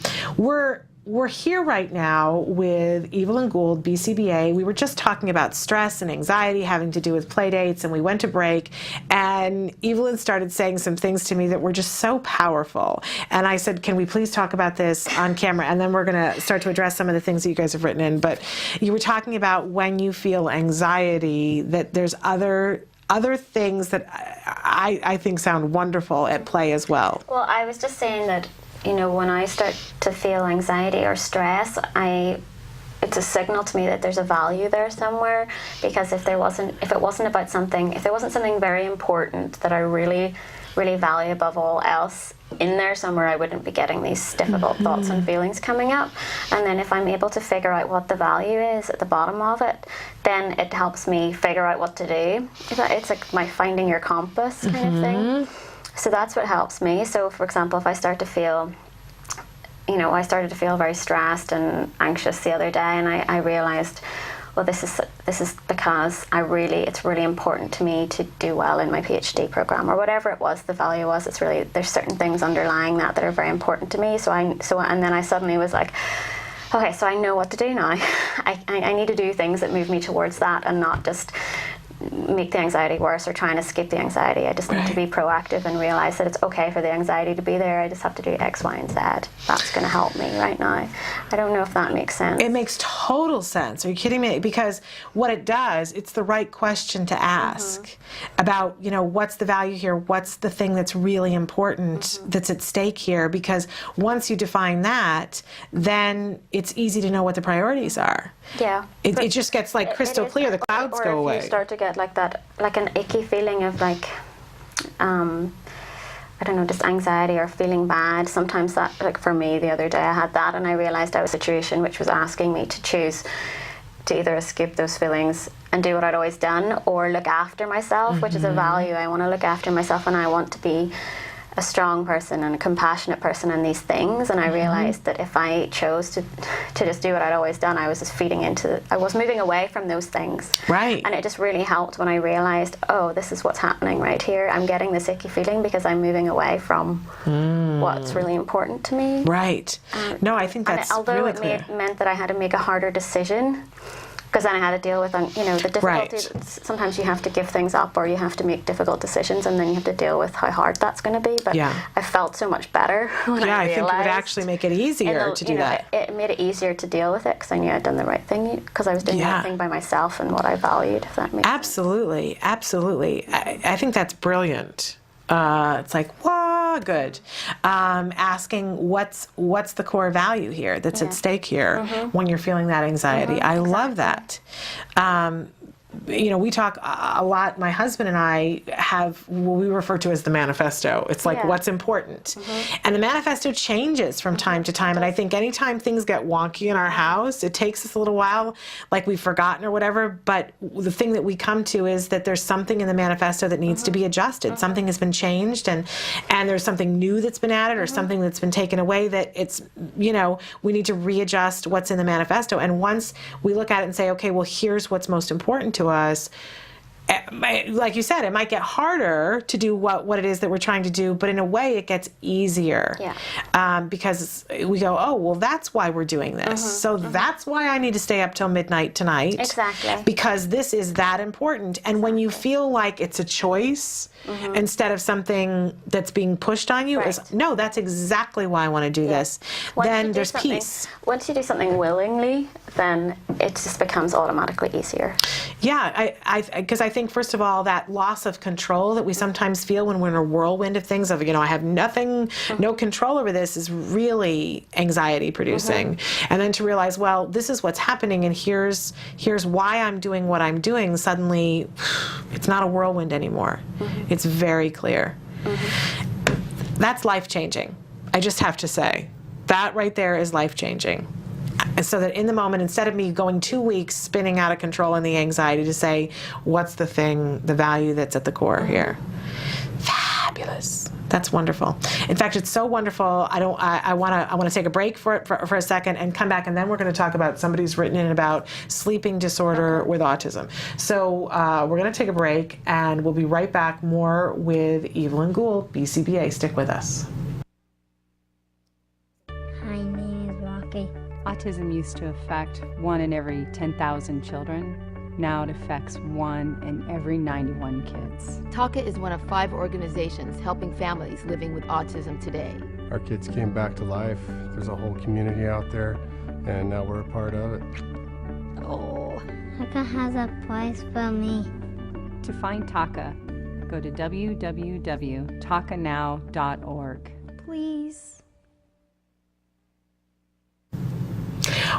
We're here right now with Evelyn Gould, BCBA. We were just talking about stress and anxiety having to do with play dates, and we went to break, and Evelyn started saying some things to me that were just so powerful. And I said, can we please talk about this on camera? And then we're going to start to address some of the things that you guys have written in. But you were talking about when you feel anxiety, that there's other things that I think sound wonderful at play as well. Well, I was just saying that, you know, when I start to feel anxiety or stress, it's a signal to me that there's a value there somewhere. Because if there wasn't something very important that I really, really value above all else in there somewhere, I wouldn't be getting these difficult thoughts and feelings coming up. And then if I'm able to figure out what the value is at the bottom of it, then it helps me figure out what to do. It's like my finding your compass kind of thing. So that's what helps me. So, for example, if I start to feel, I started to feel very stressed and anxious the other day, and I realized, well, this is because it's really important to me to do well in my PhD program, or whatever it was the value was. It's really, there's certain things underlying that are very important to me. And then I suddenly was like, okay, so I know what to do now. I need to do things that move me towards that, and not just make the anxiety worse or try and escape the anxiety. I just need to be proactive and realize that it's okay for the anxiety to be there. I just have to do X, Y, and Z. That's going to help me right now. I don't know if that makes sense. It makes total sense. Are you kidding me? Because what it does, it's the right question to ask about, what's the value here? What's the thing that's really important that's at stake here? Because once you define that, then it's easy to know what the priorities are. Yeah. It just gets like crystal clear. The clouds go away. You start to get like that, like an icky feeling of like, I don't know, just anxiety or feeling bad. Sometimes that, like for me the other day I had that, and I realized I was in a situation which was asking me to choose to either escape those feelings and do what I'd always done, or look after myself, which is a value. I want to look after myself, and I want to be a strong person and a compassionate person in these things. And I realized that if I chose to just do what I'd always done, I was just I was moving away from those things. Right. And it just really helped when I realized, oh, this is what's happening right here. I'm getting this icky feeling because I'm moving away from what's really important to me. Right. No, I think that's really clear. Although it meant that I had to make a harder decision, because then I had to deal with, the difficulty. Right. Sometimes you have to give things up, or you have to make difficult decisions, and then you have to deal with how hard that's going to be. But I felt so much better when I realized. I think it would actually make it easier to do that. It made it easier to deal with it, because I knew I'd done the right thing, because I was doing the right thing by myself and what I valued, if that makes sense. Absolutely. I think that's brilliant. It's like, whoa, good. Asking what's the core value here that's at stake here when you're feeling that anxiety. I love that. We talk a lot, my husband and I have what we refer to as the manifesto. It's like what's important. And the manifesto changes from time to time. And I think anytime things get wonky in our house, it takes us a little while, like we've forgotten or whatever. But the thing that we come to is that there's something in the manifesto that needs to be adjusted. Something has been changed, and there's something new that's been added, or something that's been taken away, that it's, we need to readjust what's in the manifesto. And once we look at it and say, okay, well, here's what's most important to us, like you said, it might get harder to do what it is that we're trying to do, but in a way it gets easier. Because we go, oh, well, that's why we're doing this. So that's why I need to stay up till midnight tonight. Exactly. Because this is that important. And when you feel like it's a choice instead of something that's being pushed on you, is no, that's exactly why I want to do this. Then there's peace. Once you do something willingly, then it just becomes automatically easier. Yeah, because I think, first of all, that loss of control that we sometimes feel when we're in a whirlwind of things, of, I have no control over this, is really anxiety producing. And then to realize, well, this is what's happening, and here's why I'm doing what I'm doing, suddenly it's not a whirlwind anymore. It's very clear. That's life-changing. I just have to say. That right there is life-changing. So that in the moment, instead of me going 2 weeks spinning out of control in the anxiety, to say, what's the value that's at the core here? Fabulous. That's wonderful. In fact, it's so wonderful. I want to take a break for a second and come back, and then we're going to talk about, somebody's written in about sleeping disorder with autism. So we're going to take a break, and we'll be right back, more with Evelyn Gould, BCBA. Stick with us. Autism used to affect 1 in every 10,000 children. Now it affects 1 in every 91 kids. TACA is one of 5 organizations helping families living with autism today. Our kids came back to life. There's a whole community out there, and now we're a part of it. Oh, TACA has a place for me. To find TACA, go to www.tacanow.org. Please.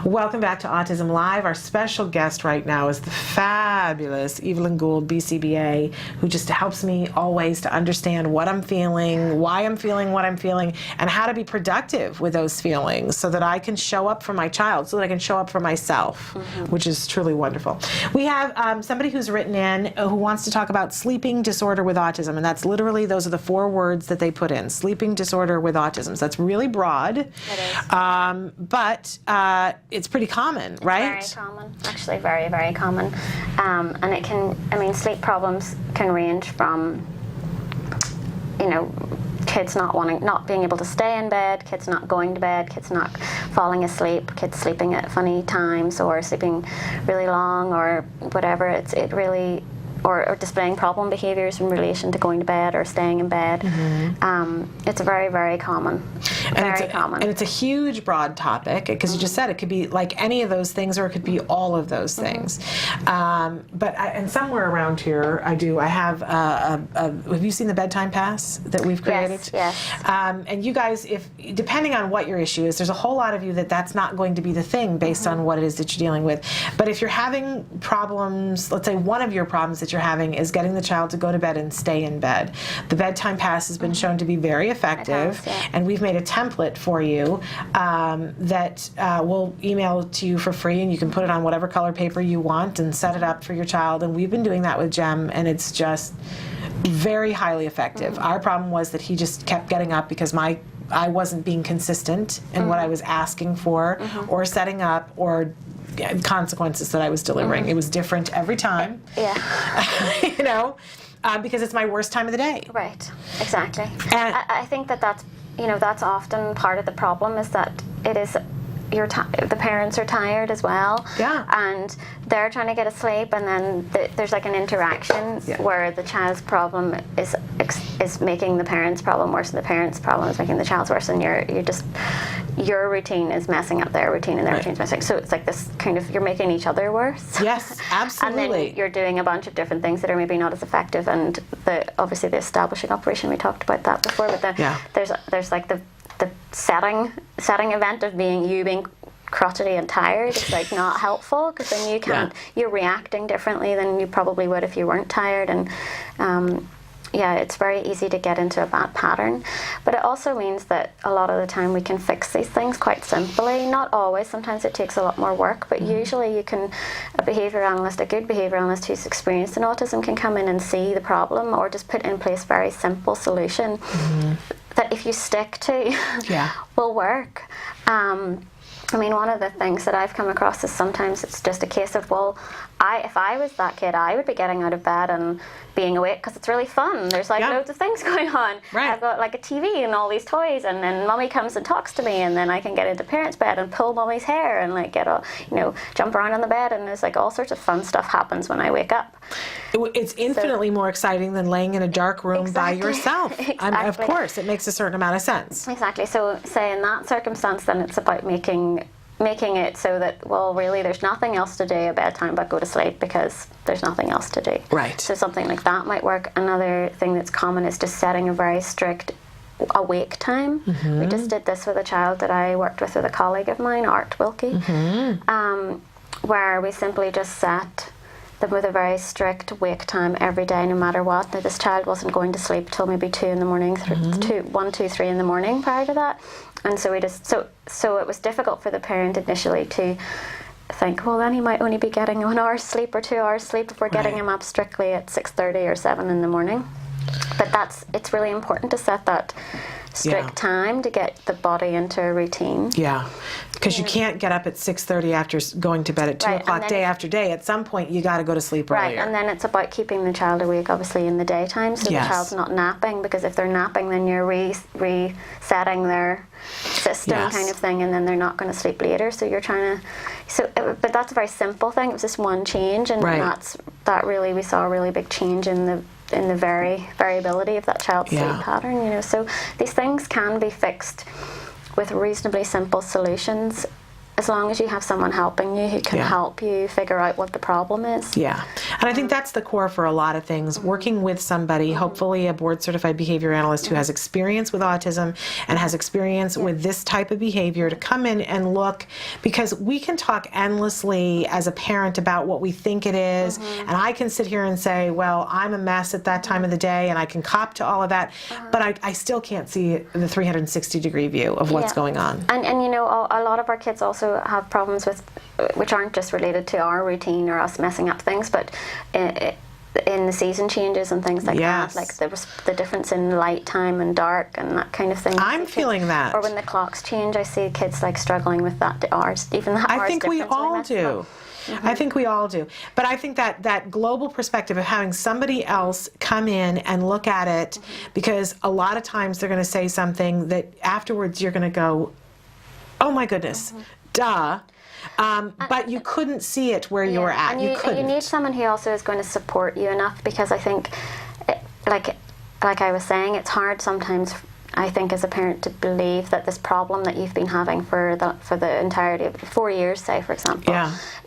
Welcome back to Autism Live. Our special guest right now is the fabulous Evelyn Gould, BCBA, who just helps me always to understand what I'm feeling, why I'm feeling what I'm feeling, and how to be productive with those feelings so that I can show up for my child, so that I can show up for myself, which is truly wonderful. We have somebody who's written in who wants to talk about sleeping disorder with autism, and that's literally, those are the 4 words that they put in, sleeping disorder with autism. So that's really broad. It is. But it's pretty common, right? Very common, actually very, very common. And it can, sleep problems can range from, kids not being able to stay in bed, kids not going to bed, kids not falling asleep, kids sleeping at funny times or sleeping really long or whatever. It really, or displaying problem behaviors in relation to going to bed or staying in bed. It's very, very common. Very common. And it's a huge, broad topic, because you just said it could be like any of those things, or it could be all of those things. And somewhere around here, I have have you seen the bedtime pass that we've created? Yes. And you guys, depending on what your issue is, there's a whole lot of you that's not going to be the thing based on what it is that you're dealing with. But if you're having problems, let's say one of your problems that you're having is getting the child to go to bed and stay in bed, the bedtime pass has been shown to be very effective, and we've made a template for you that we'll email to you for free, and you can put it on whatever color paper you want and set it up for your child. And we've been doing that with Jem, and it's just very highly effective. Our problem was that he just kept getting up because I wasn't being consistent in what I was asking for or setting up, or consequences that I was delivering. It was different every time. Yeah. Because it's my worst time of the day. Right, exactly. And I think that's often part of the problem, is that it is, the parents are tired as well. Yeah. And they're trying to get asleep, and then there's like an interaction where the child's problem is making the parents' problem worse, and the parents' problem is making the child's worse, and your routine is messing up their routine, and their routine's messing. So it's like this kind of, you're making each other worse. Yes, absolutely. And then you're doing a bunch of different things that are maybe not as effective, and obviously the establishing operation, we talked about that before, but then there's like the setting event of being crotchety and tired is like not helpful, because then you're reacting differently than you probably would if you weren't tired, and it's very easy to get into a bad pattern. But it also means that a lot of the time we can fix these things quite simply. Not always, sometimes it takes a lot more work, but usually a good behaviour analyst who's experienced in autism can come in and see the problem, or just put in place a very simple solution that if you stick to will work. One of the things that I've come across is sometimes it's just a case of, well, if I was that kid, I would be getting out of bed and being awake because it's really fun. There's like loads of things going on. Right. I've got like a TV and all these toys, and then Mummy comes and talks to me, and then I can get into parents' bed and pull Mummy's hair and like get a, jump around on the bed, and there's like all sorts of fun stuff happens when I wake up. It's infinitely more exciting than laying in a dark room by yourself. Exactly. Of course, it makes a certain amount of sense. Exactly. So say in that circumstance, then it's about making it so that, well, really there's nothing else to do at bedtime but go to sleep because there's nothing else to do. Right. So something like that might work. Another thing that's common is just setting a very strict awake time. Mm-hmm. We just did this with a child that I worked with a colleague of mine, Art Wilkie, where we simply just set them with a very strict wake time every day, no matter what. Now, this child wasn't going to sleep till maybe 2 in the morning, 1, 2, 3 in the morning prior to that. And so we just, so it was difficult for the parent initially to think, well, then he might only be getting 1 hour's sleep or 2 hours sleep if we're getting him up strictly at 6:30 or 7 in the morning. But it's really important to set that strict time to get the body into a routine. Yeah, because you can't get up at 6:30 after going to bed at 2 o'clock day after day. At some point, you got to go to sleep earlier. Right, and then it's about keeping the child awake, obviously, in the daytime, so the child's not napping, because if they're napping, then you're resetting their system kind of thing, and then they're not going to sleep later, so you're trying to... But that's a very simple thing. It was just one change, and that really, we saw a really big change in the variability of that child's sleep pattern, So these things can be fixed with reasonably simple solutions, as long as you have someone helping you who can help you figure out what the problem is. Yeah, and I think that's the core for a lot of things. Working with somebody, hopefully a board-certified behavior analyst who has experience with autism and has experience with this type of behavior, to come in and look, because we can talk endlessly as a parent about what we think it is, and I can sit here and say, well, I'm a mess at that time of the day, and I can cop to all of that, but I still can't see the 360-degree view of what's going on. And a lot of our kids also have problems with, which aren't just related to our routine or us messing up things, but in the season changes and things like that, like the difference in light time and dark and that kind of thing. I'm feeling that. Or when the clocks change, I see kids like struggling with that hours, even that hours I think we difference all do. I think we all do. But I think that global perspective of having somebody else come in and look at it, because a lot of times they're going to say something that afterwards you're going to go, oh my goodness, duh. But you couldn't see it where you were at. And you couldn't. You need someone who also is going to support you enough, because I think, like I was saying, it's hard sometimes, I think, as a parent to believe that this problem that you've been having for the entirety of 4 years, say, for example,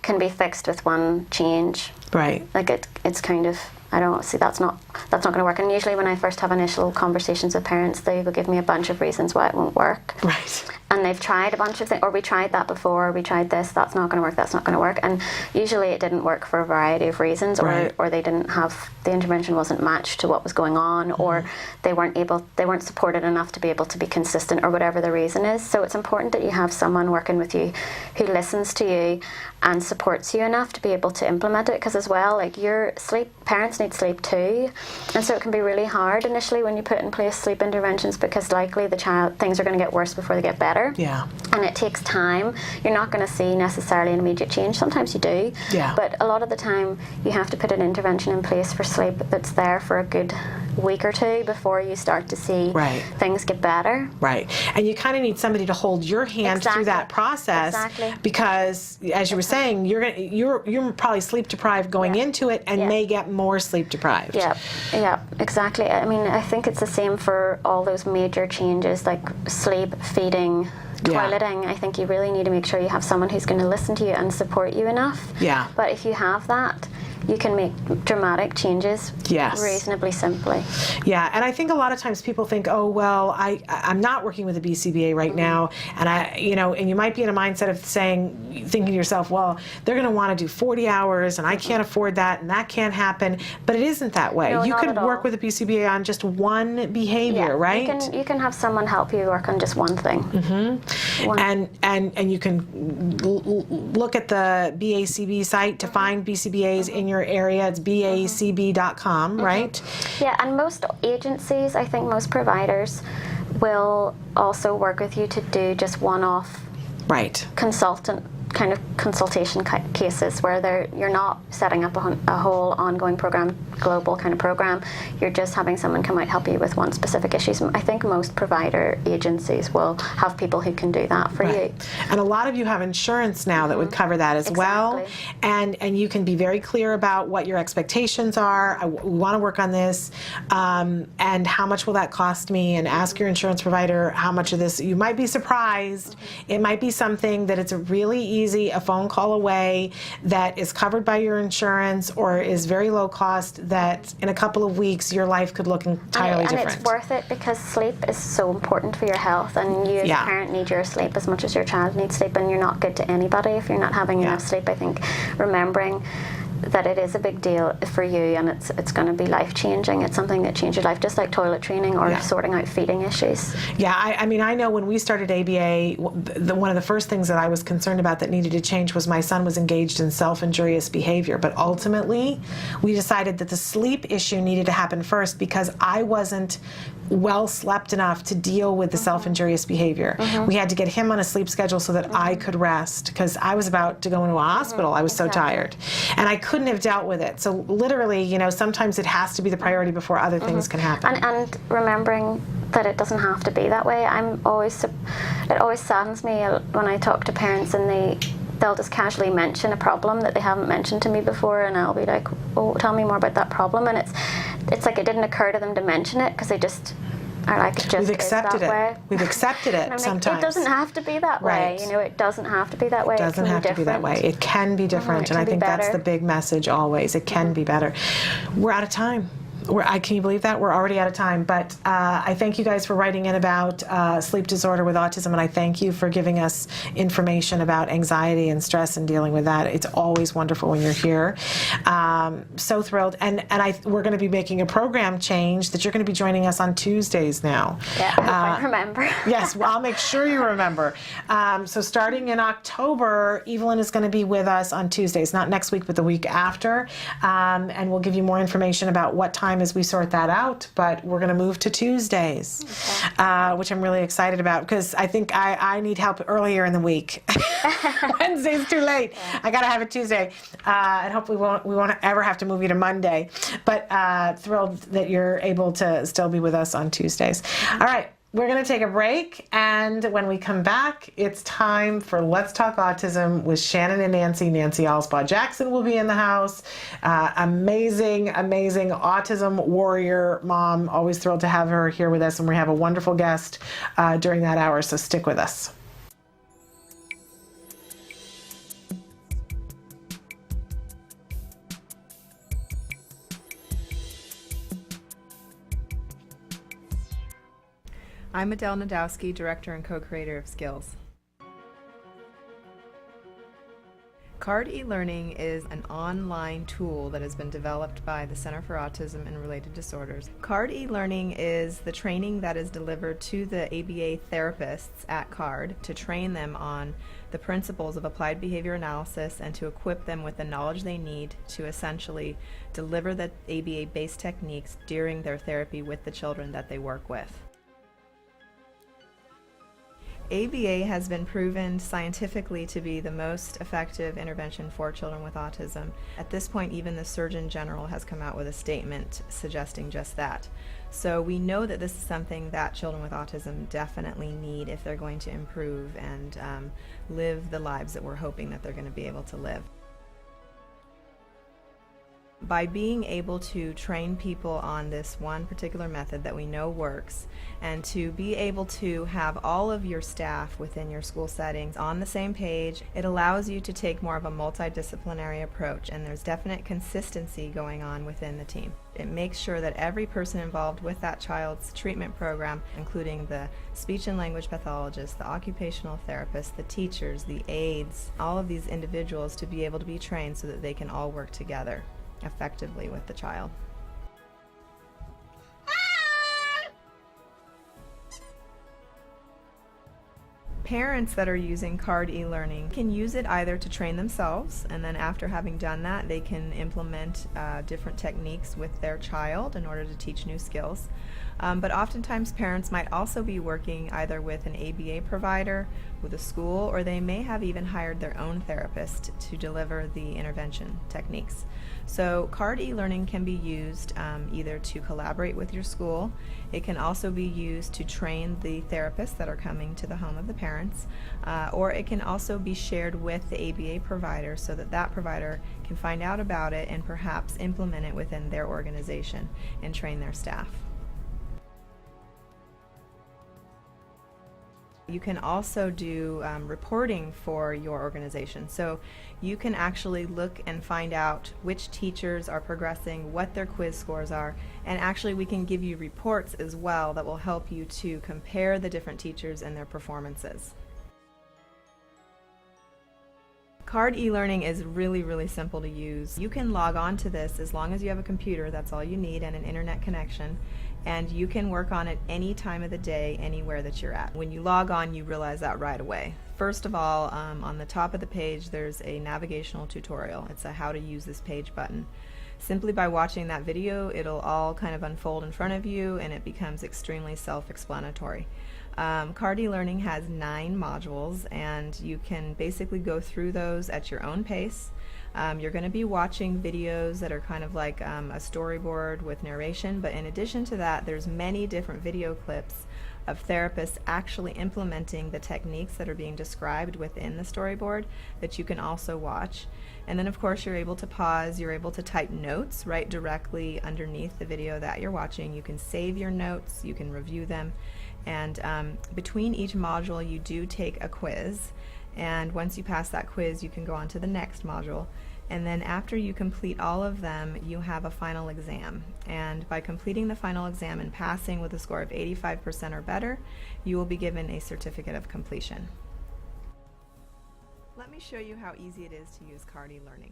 can be fixed with one change. Right. Like it's kind of, I don't see, that's not going to work. And usually when I first have initial conversations with parents, they will give me a bunch of reasons why it won't work. Right. And they've tried a bunch of things, or we tried that before, or we tried this, that's not going to work, that's not going to work. And usually it didn't work for a variety of reasons, or they didn't have, the intervention wasn't matched to what was going on, or they weren't supported enough to be able to be consistent, or whatever the reason is. So it's important that you have someone working with you who listens to you and supports you enough to be able to implement it, because as well, like parents need sleep too, and so it can be really hard initially when you put in place sleep interventions, because likely things are going to get worse before they get better. Yeah. And it takes time. You're not going to see necessarily an immediate change. Sometimes you do. Yeah. But a lot of the time you have to put an intervention in place for sleep that's there for a good week or two before you start to see things get better. Right. And you kind of need somebody to hold your hand through that process, because as you were saying, you're probably sleep deprived going into it, and may get more sleep deprived. Yeah, exactly. I mean, I think it's the same for all those major changes like sleep, feeding, toileting. I think you really need to make sure you have someone who's going to listen to you and support you enough. Yeah. But if you have that, you can make dramatic changes reasonably simply. Yeah, and I think a lot of times people think, oh, well, I'm not working with a BCBA right now, and and you might be in a mindset of thinking to yourself, well, they're going to want to do 40 hours, and I can't afford that, and that can't happen. But it isn't that way. No, you could work all. with a BCBA on just one behavior, right? You can have someone help you work on just one thing. And you can look at the BACB site to find BCBAs in your area. It's bacb.com, right? Yeah, and most agencies, I think most providers will also work with you to do just one-off consultant kind of consultation cases where you're not setting up a whole ongoing program, global kind of program. You're just having someone come out help you with one specific issue. So I think most provider agencies will have people who can do that for you. And a lot of you have insurance now that would cover that as well. And you can be very clear about what your expectations are. We want to work on this, and how much will that cost me? And ask your insurance provider how much of this. You might be surprised. It might be something that it's a really easy, a phone call away, that is covered by your insurance or is very low cost, that in a couple of weeks your life could look entirely different. And it's worth it because sleep is so important for your health, and you as a parent need your sleep as much as your child needs sleep, and you're not good to anybody if you're not having enough sleep. I think remembering that it is a big deal for you, and it's going to be life-changing. It's something that changes your life, just like toilet training or sorting out feeding issues. Yeah, I mean, I know when we started ABA, one of the first things that I was concerned about that needed to change was my son was engaged in self-injurious behavior. But ultimately, we decided that the sleep issue needed to happen first because I wasn't well slept enough to deal with the self-injurious behavior. We had to get him on a sleep schedule so that I could rest, because I was about to go into a hospital. I was so tired. And I couldn't have dealt with it. So literally, you know, sometimes it has to be the priority before other things can happen. And remembering that it doesn't have to be that way. It always saddens me when I talk to parents and they'll just casually mention a problem that they haven't mentioned to me before, and I'll be like, oh, tell me more about that problem. And it's like it didn't occur to them to mention it because they just are like, it just We've accepted is that way. We've accepted it. And I'm sometimes. Like, it doesn't have to be that way. You know, it doesn't have to be that way. It doesn't have to be that way. It can be different, and I think that's the big message always. It can be better. We're out of time. Can you believe that? We're already out of time. But I thank you guys for writing in about sleep disorder with autism, and I thank you for giving us information about anxiety and stress and dealing with that. It's always wonderful when you're here. So thrilled. And we're going to be making a program change that you're going to be joining us on Tuesdays now. Yeah, I hope I remember. Yes, well, I'll make sure you remember. So starting in October, Evelyn is going to be with us on Tuesdays, not next week, but the week after. And we'll give you more information about what time as we sort that out, but we're going to move to Tuesdays, which I'm really excited about because I think I need help earlier in the week. Wednesday's too late. I got to have it Tuesday, and hopefully we won't ever have to move you to Monday. But thrilled that you're able to still be with us on Tuesdays. All right. We're going to take a break, and when we come back, it's time for Let's Talk Autism with Shannon and Nancy. Nancy Alspaugh-Jackson will be in the house. Amazing autism warrior mom. Always thrilled to have her here with us, and we have a wonderful guest during that hour, so stick with us. I'm Adele Nadowski, Director and Co-Creator of Skills. CARD eLearning is an online tool that has been developed by the Center for Autism and Related Disorders. CARD eLearning is the training that is delivered to the ABA therapists at CARD to train them on the principles of applied behavior analysis and to equip them with the knowledge they need to essentially deliver the ABA-based techniques during their therapy with the children that they work with. ABA has been proven scientifically to be the most effective intervention for children with autism. At this point, even the Surgeon General has come out with a statement suggesting just that. So we know that this is something that children with autism definitely need if they're going to improve and live the lives that we're hoping that they're going to be able to live. By being able to train people on this one particular method that we know works, and to be able to have all of your staff within your school settings on the same page, it allows you to take more of a multidisciplinary approach, and there's definite consistency going on within the team. It makes sure that every person involved with that child's treatment program, including the speech and language pathologist, the occupational therapist, the teachers, the aides, all of these individuals to be able to be trained so that they can all work together effectively with the child. Parents that are using CARD eLearning can use it either to train themselves, and then after having done that, they can implement different techniques with their child in order to teach new skills. But oftentimes parents might also be working either with an ABA provider, with a school, or they may have even hired their own therapist to deliver the intervention techniques. So CARD eLearning can be used either to collaborate with your school. It can also be used to train the therapists that are coming to the home of the parents, or it can also be shared with the ABA provider so that that provider can find out about it and perhaps implement it within their organization and train their staff. You can also do reporting for your organization. So you can actually look and find out which teachers are progressing, what their quiz scores are, and actually we can give you reports as well that will help you to compare the different teachers and their performances. CARD eLearning is really, really simple to use. You can log on to this as long as you have a computer, that's all you need, and an internet connection. And you can work on it any time of the day, anywhere that you're at. When you log on, you realize that right away. First of all, on the top of the page, there's a navigational tutorial. It's a how to use this page button. Simply by watching that video, it'll all kind of unfold in front of you and it becomes extremely self-explanatory. CARD eLearning has 9 modules and you can basically go through those at your own pace. You're going to be watching videos that are kind of like a storyboard with narration, but in addition to that, there's many different video clips of therapists actually implementing the techniques that are being described within the storyboard that you can also watch. And then of course you're able to pause, you're able to type notes right directly underneath the video that you're watching. You can save your notes, you can review them, and between each module you do take a quiz. And once you pass that quiz, you can go on to the next module. And then after you complete all of them, you have a final exam. And by completing the final exam and passing with a score of 85% or better, you will be given a certificate of completion. Let me show you how easy it is to use CARD eLearning.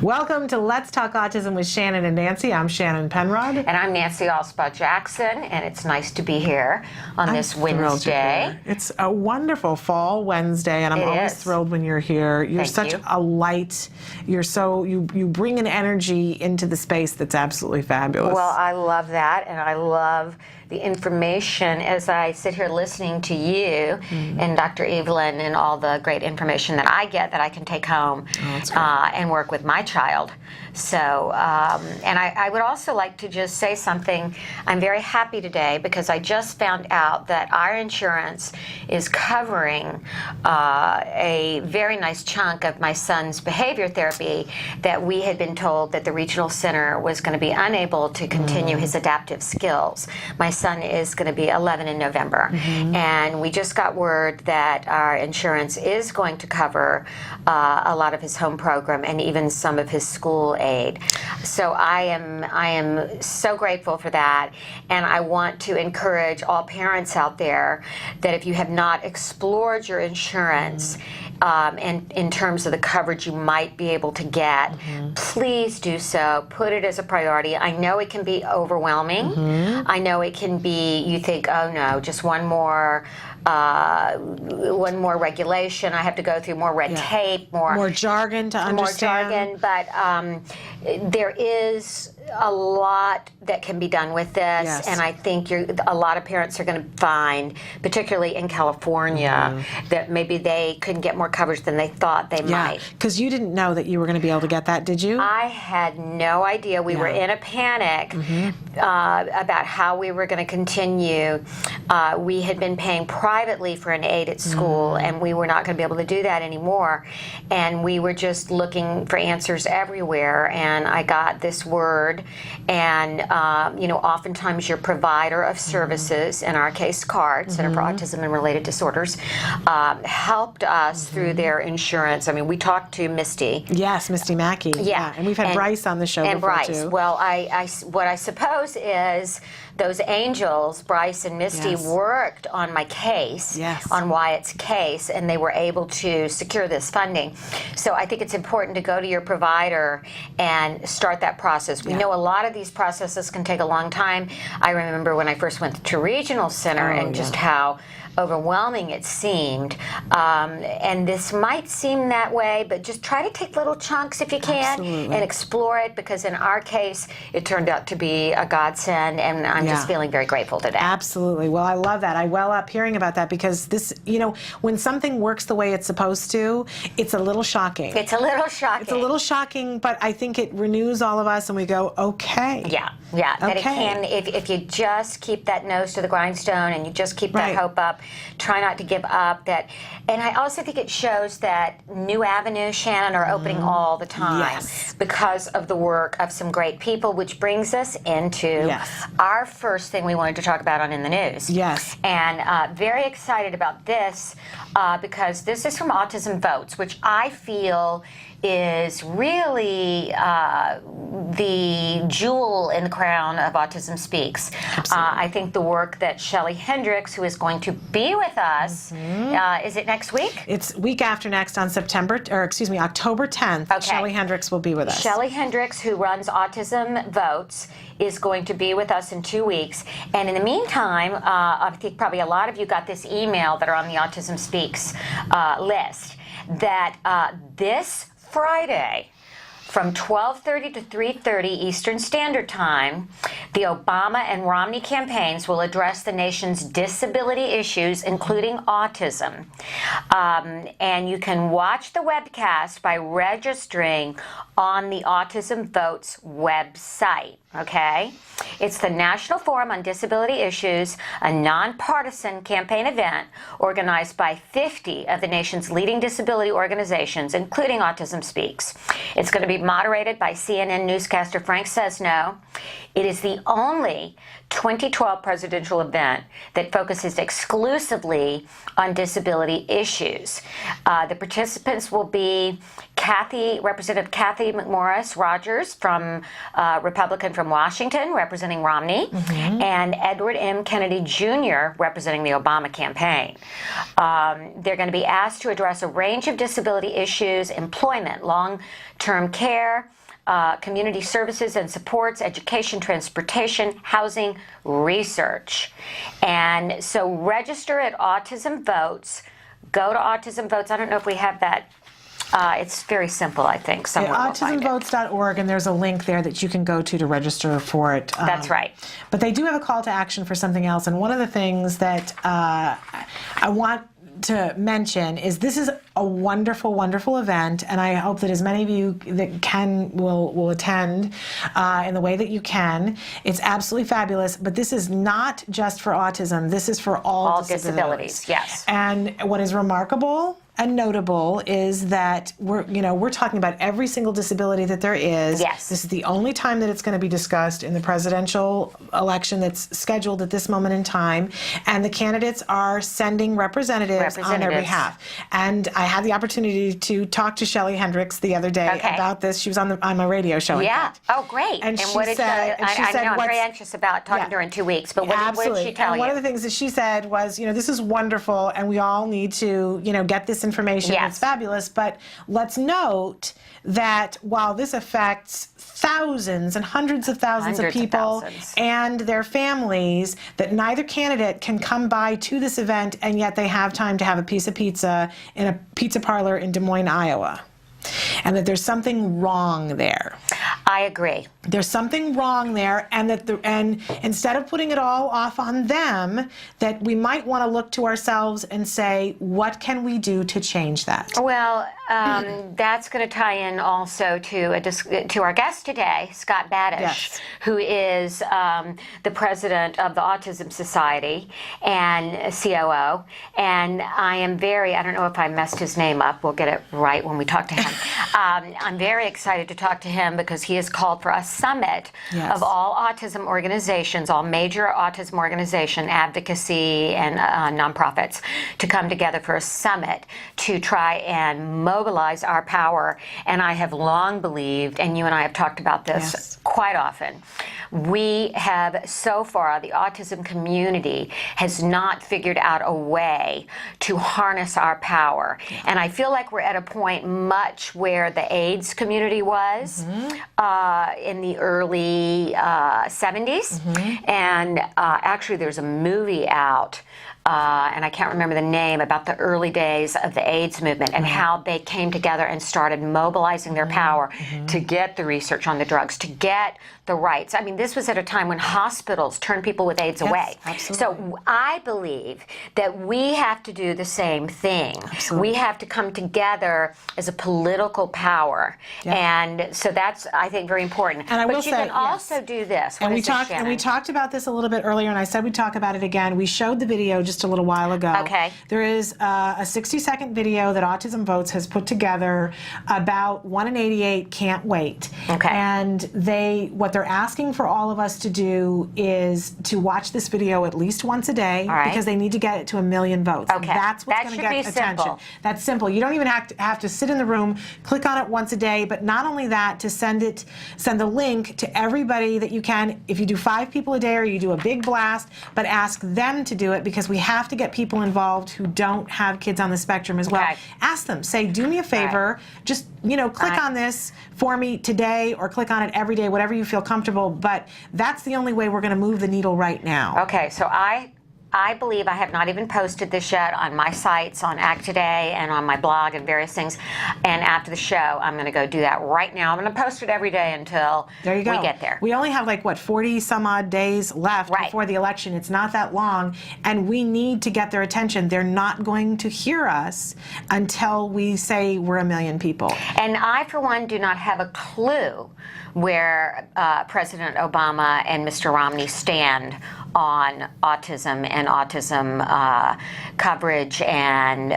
Welcome to Let's Talk Autism with Shannon and Nancy. I'm Shannon Penrod. And I'm Nancy Alspaugh-Jackson, and it's nice to be here on this Wednesday. It's a wonderful fall Wednesday, and I'm always thrilled when you're here. You're such a light. You're so, you bring an energy into the space that's absolutely fabulous. Well, I love that, and I love the information as I sit here listening to you and Dr. Evelyn and all the great information that I get that I can take home and work with my child. So, and I would also like to just say something. I'm very happy today because I just found out that our insurance is covering a very nice chunk of my son's behavior therapy that we had been told that the regional center was going to be unable to continue his adaptive skills. My son is going to be 11 in November, and we just got word that our insurance is going to cover a lot of his home program and even some of his school aid. So I am so grateful for that, and I want to encourage all parents out there that if you have not explored your insurance and in terms of the coverage you might be able to get, please do so. Put it as a priority. I know it can be overwhelming. I know it can be, you think, oh no, just one more regulation. I have to go through more red tape, more jargon to understand. More jargon, but there is a lot that can be done with this, and I think a lot of parents are going to find, particularly in California, that maybe they couldn't get more coverage than they thought they might. Because you didn't know that you were going to be able to get that, did you? I had no idea. We were in a panic about how we were going to continue. We had been paying privately for an aide at school, and we were not going to be able to do that anymore. And we were just looking for answers everywhere, and I got this word. And oftentimes your provider of services, in our case CARD, Center for Autism and Related Disorders, helped us through their insurance. I mean, we talked to Misty. Yes, Misty Mackey. Yeah. And we've had Bryce on the show and before Bryce. too. Well, what I suppose is those angels, Bryce and Misty, worked on my case, on Wyatt's case, and they were able to secure this funding. So I think it's important to go to your provider and start that process. We know a lot of these processes can take a long time. I remember when I first went to Regional Center and just how overwhelming it seemed. And this might seem that way, but just try to take little chunks if you can and explore it, because in our case, it turned out to be a godsend, and I'm just feeling very grateful today. Absolutely. Well, I love that. I well up hearing about that, because this, you know, when something works the way it's supposed to, it's a little shocking. It's a little shocking. It's a little shocking, but I think it renews all of us, and we go, okay. Yeah, that it can, if you just keep that nose to the grindstone and you just keep that hope up, try not to give up. And I also think it shows that new avenues, Shannon, are opening all the time because of the work of some great people, which brings us into our first thing we wanted to talk about on In the News. Yes. And very excited about this because this is from Autism Votes, which I feel is really the jewel in the crown of Autism Speaks. I think the work that Shelley Hendricks, who is going to be with us, is it next week? It's week after next on October 10th. Shelley Hendricks will be with us. Shelley Hendricks, who runs Autism Votes, is going to be with us in 2 weeks. And in the meantime, I think probably a lot of you got this email that are on the Autism Speaks list, that this Friday, from 12:30 to 3:30 Eastern Standard Time, the Obama and Romney campaigns will address the nation's disability issues, including autism. And you can watch the webcast by registering on the Autism Votes website. Okay? It's the National Forum on Disability Issues, a nonpartisan campaign event organized by 50 of the nation's leading disability organizations, including Autism Speaks. It's going to be moderated by CNN newscaster Frank Sesno. It is the only 2012 presidential event that focuses exclusively on disability issues. The participants will be Representative Kathy McMorris Rogers, Republican from Washington, representing Romney, and Edward M. Kennedy Jr., representing the Obama campaign. They're going to be asked to address a range of disability issues: employment, long-term care, community services and supports, education, transportation, housing, research. And so register at Autism Votes. Go to Autism Votes. I don't know if we have that. It's very simple, I think. AutismVotes.org, and there's a link there that you can go to register for it. That's right. But they do have a call to action for something else, and one of the things that I want to mention is this is a wonderful, wonderful event, and I hope that as many of you that can will attend in the way that you can. It's absolutely fabulous, but this is not just for autism. This is for all disabilities. Yes. And what is remarkable and notable is that we're talking about every single disability that there is. Yes. This is the only time that it's going to be discussed in the presidential election that's scheduled at this moment in time, and the candidates are sending representatives on their behalf. And I had the opportunity to talk to Shelley Hendricks the other day about this. She was on my radio show. Yeah. Oh, great. And she what did said, I'm very anxious about talking to her in 2 weeks. But what did she tell you? One of the things that she said was, this is wonderful, and we all need to, get this information. Yes. It's fabulous, but let's note that while this affects thousands and hundreds of thousands of people and their families, that neither candidate can come by to this event, and yet they have time to have a piece of pizza in a pizza parlor in Des Moines, Iowa. And that there's something wrong there. I agree. There's something wrong there, and and instead of putting it all off on them, that we might want to look to ourselves and say, what can we do to change that? Well, that's going to tie in also to our guest today, Scott Badesch, who is the president of the Autism Society and COO. And I don't know if I messed his name up. We'll get it right when we talk to him. I'm very excited to talk to him because he has called for a summit of all autism organizations, all major autism organization advocacy and nonprofits, to come together for a summit to try and mobilize our power. And I have long believed, and you and I have talked about this quite often, we have so far, the autism community has not figured out a way to harness our power. And I feel like we're at a point much where the AIDS community was in the early 70s. And actually there's a movie out and I can't remember the name, about the early days of the AIDS movement and how they came together and started mobilizing their power to get the research on the drugs, to get the rights. I mean, this was at a time when hospitals turned people with AIDS away. Absolutely. So I believe that we have to do the same thing. Absolutely. We have to come together as a political power. And so that's, I think, very important. And I will but you say, can also do this. And What we is this, talked and we Shannon? talked about this a little bit earlier, and I said we'd talk about it again. We showed the video just a little while ago. Okay. There is a 60-second video that Autism Votes has put together about 1 in 88 can't wait. Okay. And what they're asking for all of us to do is to watch this video at least once a day, right. because they need to get it to 1 million votes. Okay. That's what's That going to should get be attention. simple. That's simple. You don't even have to sit in the room, click on it once a day, but not only that, to send the link to everybody that you can. If you do 5 people a day or you do a big blast, but ask them to do it, because we have to get people involved who don't have kids on the spectrum as well. Okay. Ask them, say, do me a favor, just click on this for me today, or click on it every day, whatever you feel comfortable, but that's the only way we're going to move the needle right now. Okay, so I believe I have not even posted this yet on my sites, on Act Today, and on my blog and various things. And after the show, I'm going to go do that right now. I'm going to post it every day until There you go. we get there. We only have 40 some odd days left before the election. It's not that long, and we need to get their attention. They're not going to hear us until we say we're 1 million people. And I, for one, do not have a clue where President Obama and Mr. Romney stand on autism and autism coverage and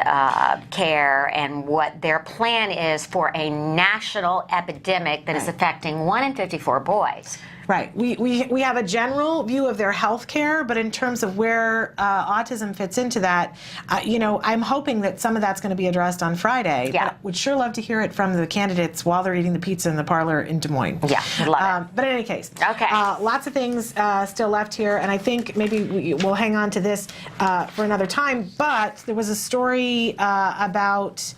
care, and what their plan is for a national epidemic that is affecting 1 in 54 boys. Right. We have a general view of their health care, but in terms of where autism fits into that, I'm hoping that some of that's going to be addressed on Friday. Yeah. But would sure love to hear it from the candidates while they're eating the pizza in the parlor in Des Moines. Yeah, would love it. But in any case, Okay. Lots of things still left here, and I think maybe we'll hang on to this for another time. But there was a story about.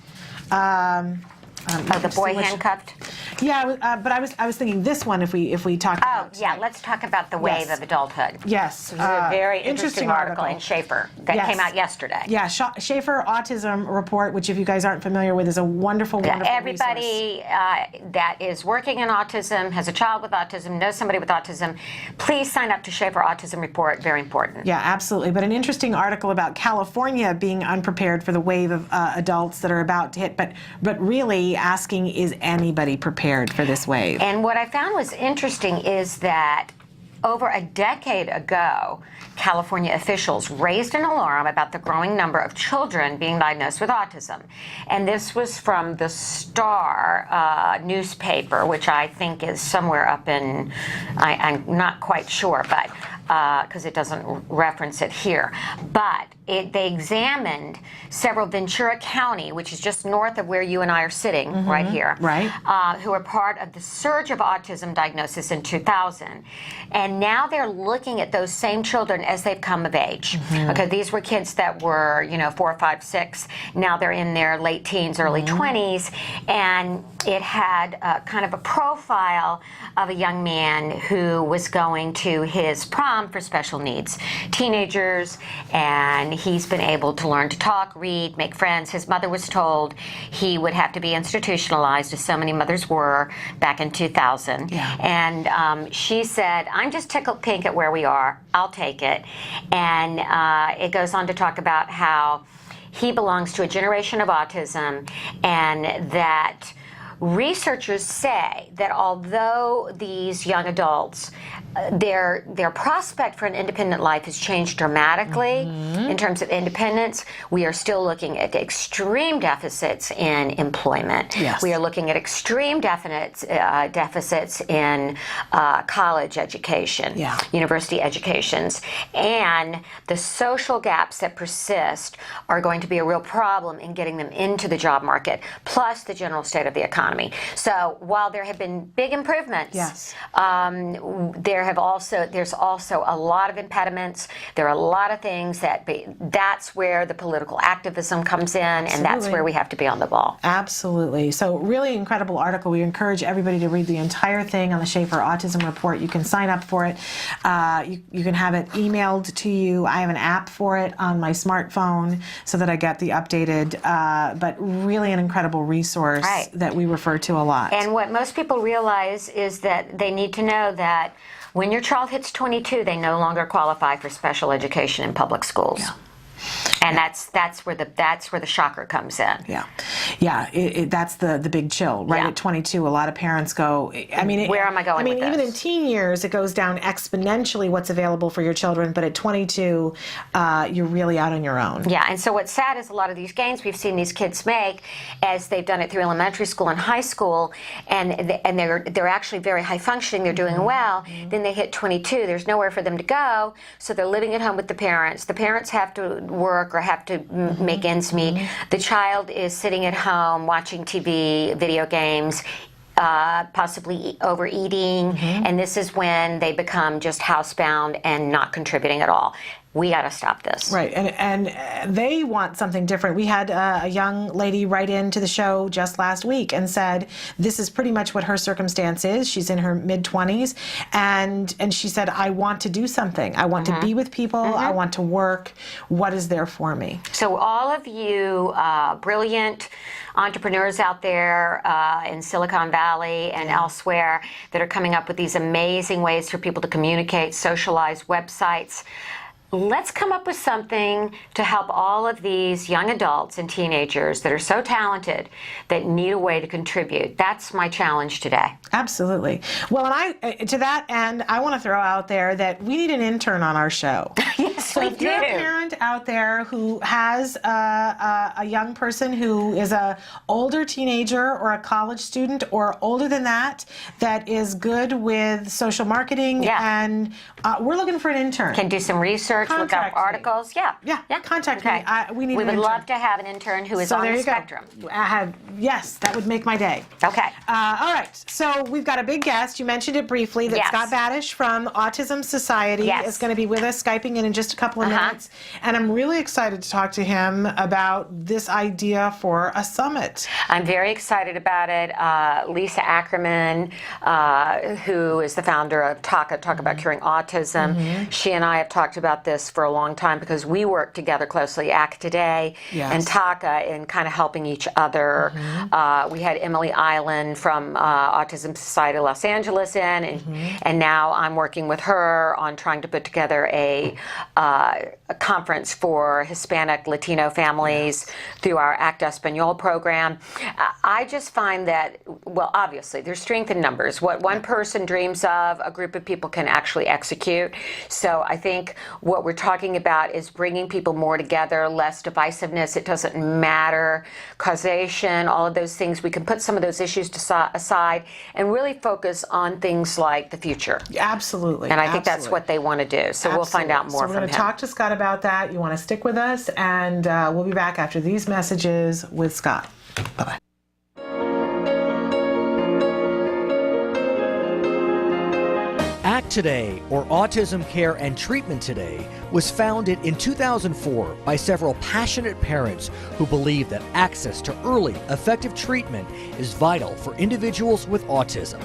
The boy handcuffed? Yeah, but I was thinking this one if we talk about. Oh, yeah, let's talk about the wave of adulthood. Yes. This is a very interesting article in Schaefer that came out yesterday. Yeah, Schaefer Autism Report, which if you guys aren't familiar with, is a wonderful Everybody that is working in autism, has a child with autism, knows somebody with autism, please sign up to Schaefer Autism Report. Very important. Yeah, absolutely. But an interesting article about California being unprepared for the wave of adults that are about to hit, but really asking, is anybody prepared for this wave? And what I found was interesting is that over a decade ago, California officials raised an alarm about the growing number of children being diagnosed with autism. And this was from the Star newspaper, which I think is somewhere up in, I'm not quite sure, but because it doesn't reference it here. But they examined several Ventura County, which is just north of where you and I are sitting, right here, who are part of the surge of autism diagnosis in 2000. And now they're looking at those same children as they've come of age. Okay, these were kids that were, 4, 5, 6. Now they're in their late teens, early 20s. And it had kind of a profile of a young man who was going to his prom for special needs teenagers, and he's been able to learn to talk, read, make friends. His mother was told he would have to be institutionalized, as so many mothers were back in 2000. Yeah. And she said, I'm just tickled pink at where we are. I'll take it. And it goes on to talk about how he belongs to a generation of autism, and that researchers say that although these young adults, their prospect for an independent life has changed dramatically in terms of independence, we are still looking at extreme deficits in employment. Yes. We are looking at extreme deficits in college education, university educations, and the social gaps that persist are going to be a real problem in getting them into the job market, plus the general state of the economy. autonomy. So while there have been big improvements, Yes. there's also a lot of impediments. There are a lot of things that's where the political activism comes in, and that's where we have to be on the ball. Absolutely. So really incredible article. We encourage everybody to read the entire thing on the Schaefer Autism Report. You can sign up for it. You can have it emailed to you. I have an app for it on my smartphone so that I get the updated, but really an incredible resource that we refer to a lot. And what most people realize is that they need to know that when your child hits 22, they no longer qualify for special education in public schools. Yeah. And that's where the shocker comes in. That's the big chill. Right at 22, a lot of parents go, where am I going with this? Even in teen years, it goes down exponentially what's available for your children, but at 22, you're really out on your own. Yeah, and so what's sad is a lot of these gains we've seen these kids make as they've done it through elementary school and high school, and they're actually very high functioning, they're doing well, then they hit 22, there's nowhere for them to go, so they're living at home with the parents. The parents have to work or have to make ends meet. The child is sitting at home watching TV, video games, possibly overeating, and this is when they become just housebound and not contributing at all. We got to stop this. Right, and they want something different. We had a young lady write into the show just last week and said this is pretty much what her circumstance is. She's in her mid-20s, and she said, I want to do something. I want to be with people. I want to work. What is there for me? So all of you brilliant entrepreneurs out there in Silicon Valley and elsewhere that are coming up with these amazing ways for people to communicate, socialize, websites, let's come up with something to help all of these young adults and teenagers that are so talented that need a way to contribute. That's my challenge today. Absolutely. Well, and to that end, I want to throw out there that we need an intern on our show. Yes, so if you're a parent out there who has a young person who is a older teenager or a college student or older than that is good with social marketing, and we're looking for an intern. Can do some research. Look up articles. Contact me. We would love to have an intern who is on the spectrum. Yes, that would make my day. Okay. All right. So we've got a big guest. You mentioned it briefly. That Scott Badesch from Autism Society is going to be with us, Skyping in just a couple of minutes. And I'm really excited to talk to him about this idea for a summit. I'm very excited about it. Lisa Ackerman, who is the founder of Talk About Curing Autism, she and I have talked about this for a long time because we work together closely, ACT Today and TACA, in kind of helping each other. We had Emily Island from Autism Society Los Angeles in, and now I'm working with her on trying to put together a conference for Hispanic Latino families through our ACT Español program. I just find that, well, obviously, there's strength in numbers. What one person dreams of, a group of people can actually execute. So I think what we're talking about is bringing people more together, less divisiveness. It doesn't matter, causation, all of those things. We can put some of those issues aside and really focus on things like the future. Absolutely. And I think that's what they want to do. So we'll find out more from him. So we're going to talk to Scott about that. You want to stick with us, and we'll be back after these messages with Scott. Bye-bye. ACT Today, or Autism Care and Treatment Today, was founded in 2004 by several passionate parents who believe that access to early, effective treatment is vital for individuals with autism.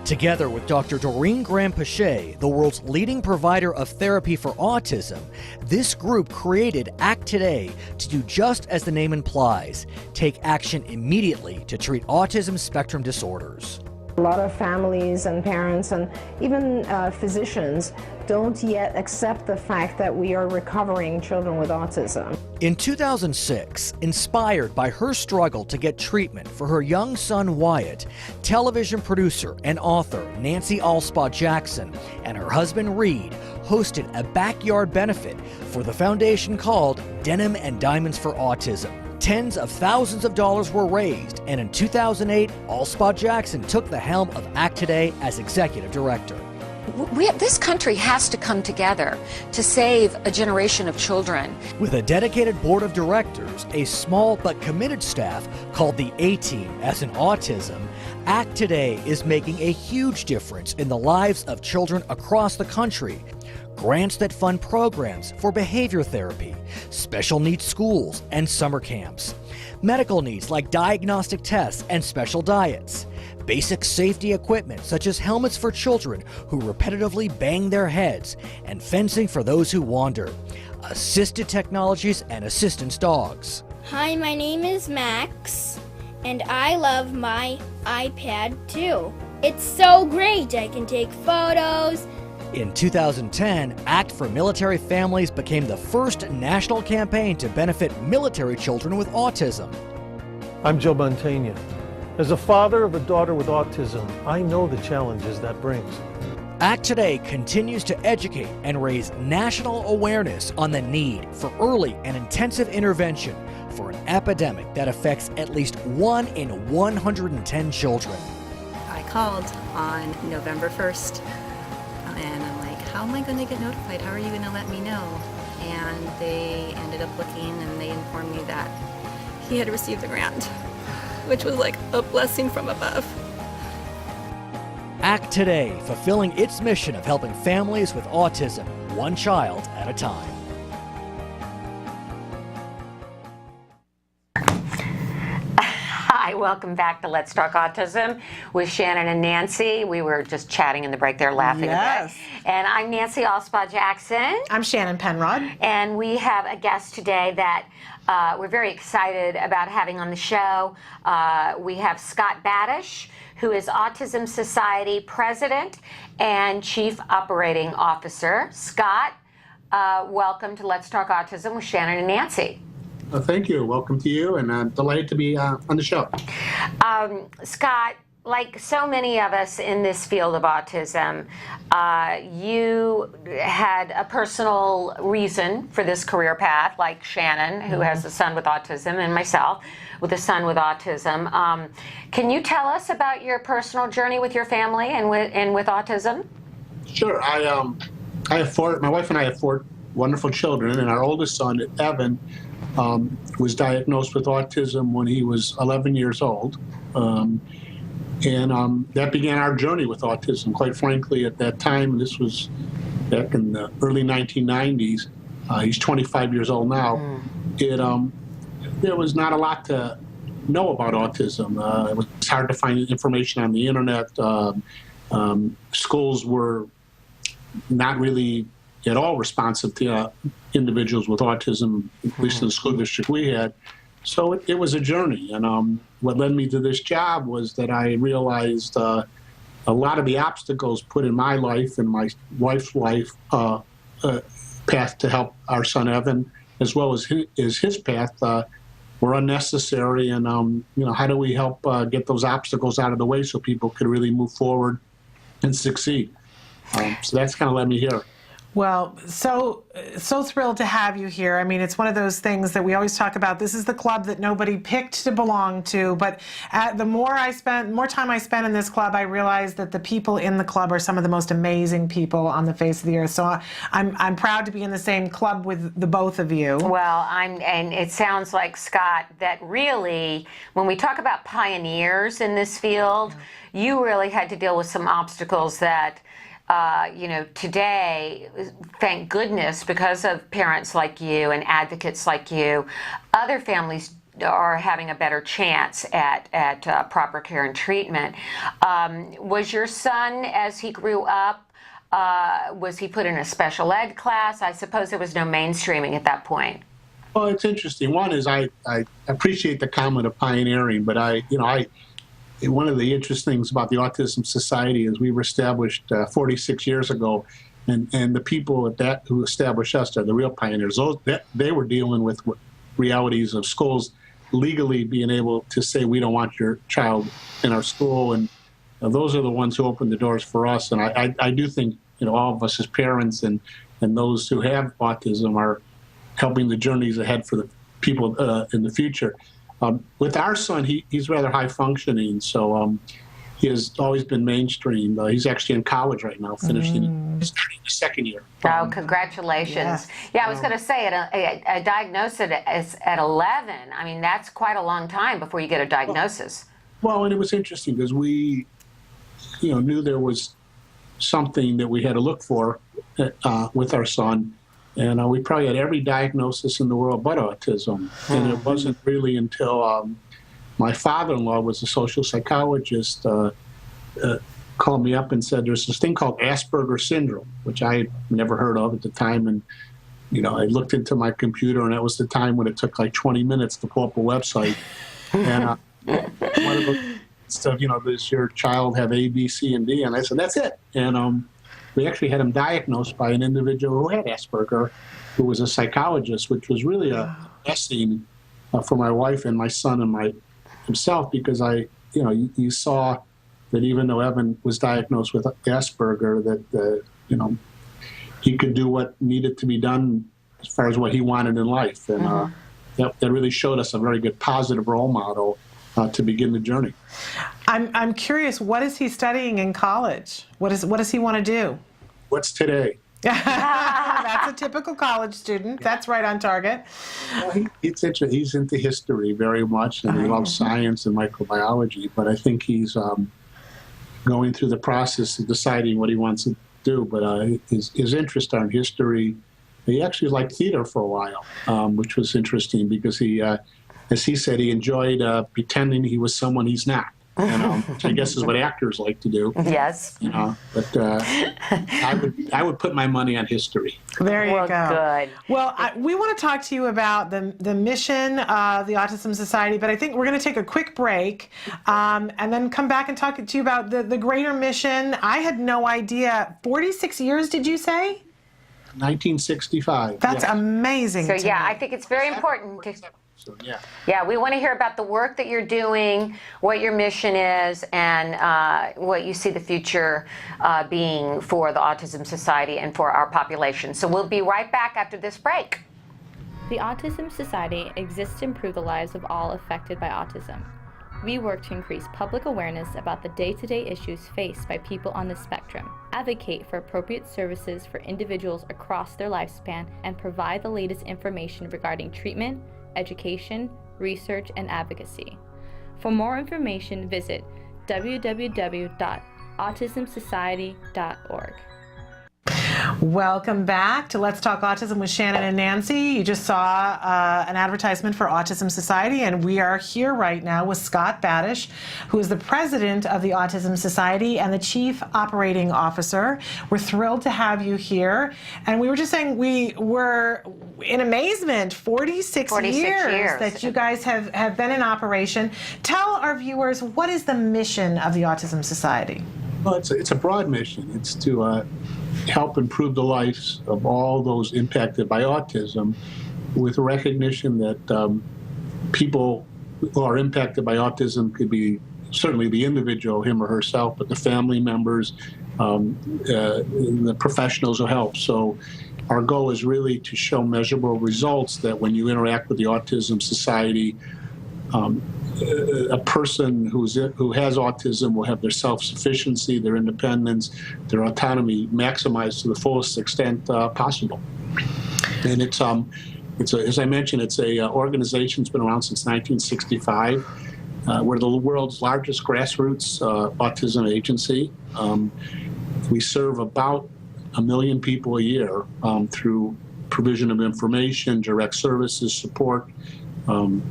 Together with Dr. Doreen Graham-Pache, the world's leading provider of therapy for autism, this group created ACT Today to do just as the name implies, take action immediately to treat autism spectrum disorders. A lot of families and parents and even physicians don't yet accept the fact that we are recovering children with autism. In 2006, inspired by her struggle to get treatment for her young son Wyatt, television producer and author Nancy Alspaugh-Jackson and her husband Reed hosted a backyard benefit for the foundation called Denim and Diamonds for Autism. Tens of thousands of dollars were raised, and in 2008, Alspaugh-Jackson took the helm of ACT Today as executive director. this country has to come together to save a generation of children. With a dedicated board of directors, a small but committed staff called the A-Team, as in autism, ACT Today is making a huge difference in the lives of children across the country. Grants that fund programs for behavior therapy, special needs schools and summer camps, medical needs like diagnostic tests and special diets, basic safety equipment such as helmets for children who repetitively bang their heads, and fencing for those who wander, assisted technologies and assistance dogs. Hi, my name is Max, and I love my iPad too. It's so great. I can take photos. In 2010, ACT for Military Families became the first national campaign to benefit military children with autism. I'm Joe Montaigne. As a father of a daughter with autism, I know the challenges that brings. ACT Today continues to educate and raise national awareness on the need for early and intensive intervention for an epidemic that affects at least 1 in 110 children. I called on November 1st. And I'm like, how am I going to get notified? How are you going to let me know? And they ended up looking and they informed me that he had received the grant, which was like a blessing from above. ACT Today, fulfilling its mission of helping families with autism, one child at a time. Hi, welcome back to Let's Talk Autism with Shannon and Nancy. We were just chatting in the break there, laughing a bit. And I'm Nancy Alspaugh-Jackson. I'm Shannon Penrod. And we have a guest today that we're very excited about having on the show. We have Scott Badesch, who is Autism Society President and Chief Operating Officer. Scott, welcome to Let's Talk Autism with Shannon and Nancy. Thank you. Welcome to you, and I'm delighted to be on the show. Scott, like so many of us in this field of autism, you had a personal reason for this career path, like Shannon, who has a son with autism, and myself with a son with autism. Can you tell us about your personal journey with your family and with autism? Sure. I have my wife and I have 4 wonderful children, and our oldest son, Evan, was diagnosed with autism when he was 11 years old. That began our journey with autism. Quite frankly, at that time, this was back in the early 1990s, he's 25 years old now, there was not a lot to know about autism. It was hard to find information on the internet. Schools were not really at all responsive to individuals with autism, at least in the school district we had. So it was a journey. And what led me to this job was that I realized a lot of the obstacles put in my life and my wife's life path to help our son Evan, as well as his path, were unnecessary. And how do we help get those obstacles out of the way so people could really move forward and succeed? So that's kind of led me here. Well, so thrilled to have you here. I mean, it's one of those things that we always talk about. This is the club that nobody picked to belong to, but the more time I spent in this club, I realized that the people in the club are some of the most amazing people on the face of the earth. So I'm proud to be in the same club with the both of you. Well, and it sounds like, Scott, that really, when we talk about pioneers in this field, you really had to deal with some obstacles that today, thank goodness, because of parents like you and advocates like you, other families are having a better chance at proper care and treatment. Was your son, as he grew up, was he put in a special ed class? I suppose there was no mainstreaming at that point. Well, it's interesting. One is I appreciate the comment of pioneering, but one of the interesting things about the Autism Society is we were established 46 years ago, and the people who established us are the real pioneers. They were dealing with realities of schools legally being able to say we don't want your child in our school, and those are the ones who opened the doors for us. And I do think all of us as parents and those who have autism are helping the journeys ahead for the people in the future. With our son, he's rather high functioning, so he has always been mainstream. He's actually in college right now, finishing his second year. Oh, congratulations. Yeah, I was going to say, a diagnosis at 11, I mean, that's quite a long time before you get a diagnosis. Well, and it was interesting because we, knew there was something that we had to look for with our son. And we probably had every diagnosis in the world but autism. And it wasn't really until my father-in-law was a social psychologist, called me up and said, there's this thing called Asperger's syndrome, which I had never heard of at the time. And, I looked into my computer, and that was the time when it took like 20 minutes to pull up a website. And one of the stuff, does your child have A, B, C, and D? And I said, that's it. And we actually had him diagnosed by an individual who had Asperger, who was a psychologist, which was really a blessing for my wife and my son and himself, because you saw that even though Evan was diagnosed with Asperger, that he could do what needed to be done as far as what he wanted in life, and that really showed us a very good positive role model to begin the journey. I'm curious, what is he studying in college? What does he want to do? What's today? That's a typical college student. That's right on target. Well, he's into history very much, and he loves science and microbiology, but I think he's going through the process of deciding what he wants to do. But his interest in history, he actually liked theater for a while, which was interesting because he, as he said, he enjoyed pretending he was someone he's not. Which I guess is what actors like to do. Yes. But I would put my money on history. There you go. Good. Well, we want to talk to you about the mission of the Autism Society, but I think we're going to take a quick break and then come back and talk to you about the greater mission. I had no idea. 46 years, did you say? 1965. That's amazing. So I think it's very important to. Yeah, we want to hear about the work that you're doing, what your mission is, and what you see the future being for the Autism Society and for our population. So we'll be right back after this break. The Autism Society exists to improve the lives of all affected by autism. We work to increase public awareness about the day-to-day issues faced by people on the spectrum, advocate for appropriate services for individuals across their lifespan, and provide the latest information regarding treatment, education, research, and advocacy. For more information, visit www.autismsociety.org. Welcome back to Let's Talk Autism with Shannon and Nancy. You just saw an advertisement for Autism Society, and we are here right now with Scott Badesch, who is the president of the Autism Society and the chief operating officer. We're thrilled to have you here. And we were just saying we were in amazement, 46 years that you guys have been in operation. Tell our viewers, what is the mission of the Autism Society? Well, it's a broad mission. It's to help improve the lives of all those impacted by autism, with recognition that people who are impacted by autism could be certainly the individual, him or herself, but the family members, the professionals who help. So our goal is really to show measurable results that when you interact with the Autism Society, a person who has autism will have their self-sufficiency, their independence, their autonomy maximized to the fullest extent possible. And it's as I mentioned, it's a organization that's been around since 1965. We're the world's largest grassroots autism agency. We serve about 1 million people a year through provision of information, direct services, support, and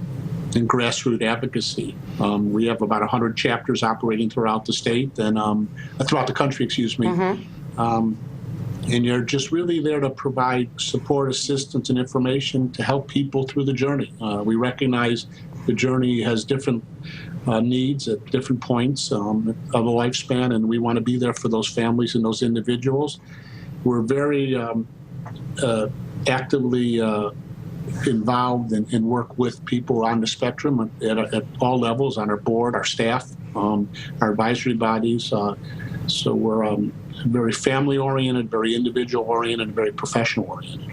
grassroots advocacy. We have about 100 chapters operating throughout the state and throughout the country, excuse me. And you're just really there to provide support, assistance, and information to help people through the journey. We recognize the journey has different needs at different points of a lifespan, and we want to be there for those families and those individuals. We're very actively involved and work with people on the spectrum at all levels, on our board, our staff, our advisory bodies. So we're very family-oriented, very individual-oriented, very professional-oriented.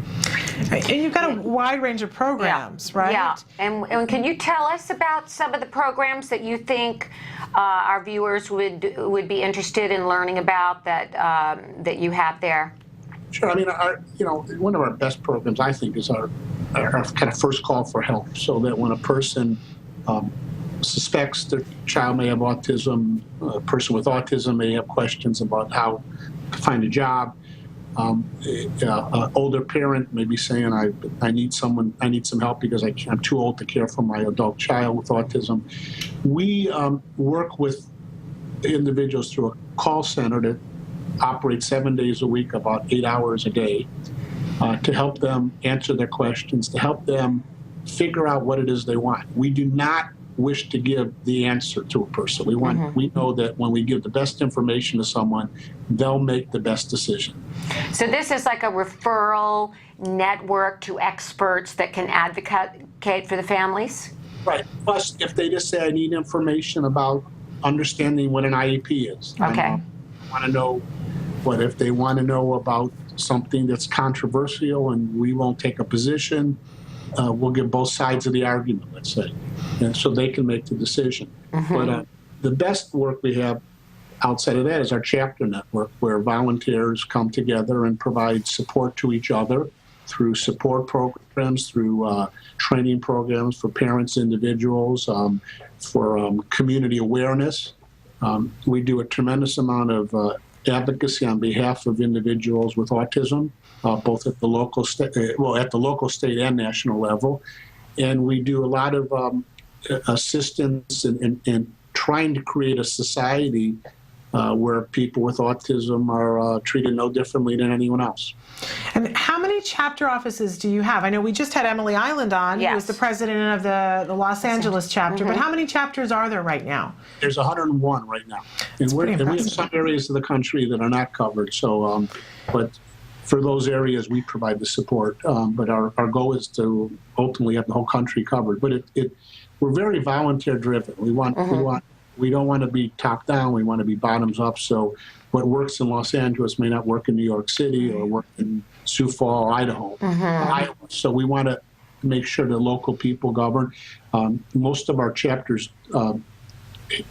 And you've got a wide range of programs, right? Yeah. And can you tell us about some of the programs that you think our viewers would be interested in learning about that you have there? Sure. I mean, one of our best programs, I think, is our kind of first call for help, so that when a person suspects their child may have autism, a person with autism may have questions about how to find a job. An older parent may be saying, I need some help because I'm too old to care for my adult child with autism. We work with individuals through a call center that operates 7 days a week, about 8 hours a day, to help them answer their questions, to help them figure out what it is they want. We do not wish to give the answer to a person. We know that when we give the best information to someone, they'll make the best decision. So this is like a referral network to experts that can advocate for the families? Right. Plus, if they just say, I need information about understanding what an IEP is. Okay. Want to know what if they want to know about something that's controversial and we won't take a position, we'll give both sides of the argument, let's say, and so they can make the decision. But the best work we have outside of that is our chapter network, where volunteers come together and provide support to each other through support programs, through training programs for parents, individuals, for community awareness. We do a tremendous amount of advocacy on behalf of individuals with autism, both at the local state and national level. And we do a lot of assistance in trying to create a society where people with autism are treated no differently than anyone else. And how many chapter offices do you have? I know we just had Emily Island on, who was the president of the Los Angeles chapter, but how many chapters are there right now? There's 101 right now. And we have some areas of the country that are not covered. So, but for those areas, we provide the support. But our goal is to ultimately have the whole country covered. But we're very volunteer driven. We don't want to be top down. We want to be bottoms up. So what works in Los Angeles may not work in New York City or work in Sioux Falls, Idaho, Iowa. So we want to make sure that local people govern. Most of our chapters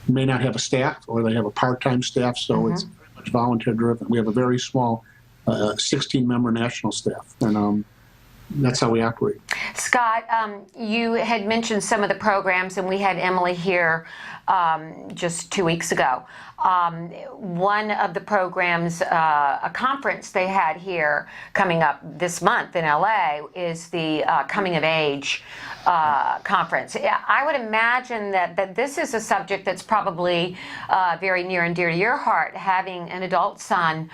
may not have a staff, or they have a part-time staff, so it's very much volunteer driven. We have a very small 16-member national staff, and that's how we operate. Scott, you had mentioned some of the programs, and we had Emily here just 2 weeks ago. One of the programs, a conference they had here coming up this month in LA, is the Coming of Age conference. I would imagine that this is a subject that's probably very near and dear to your heart, having an adult son.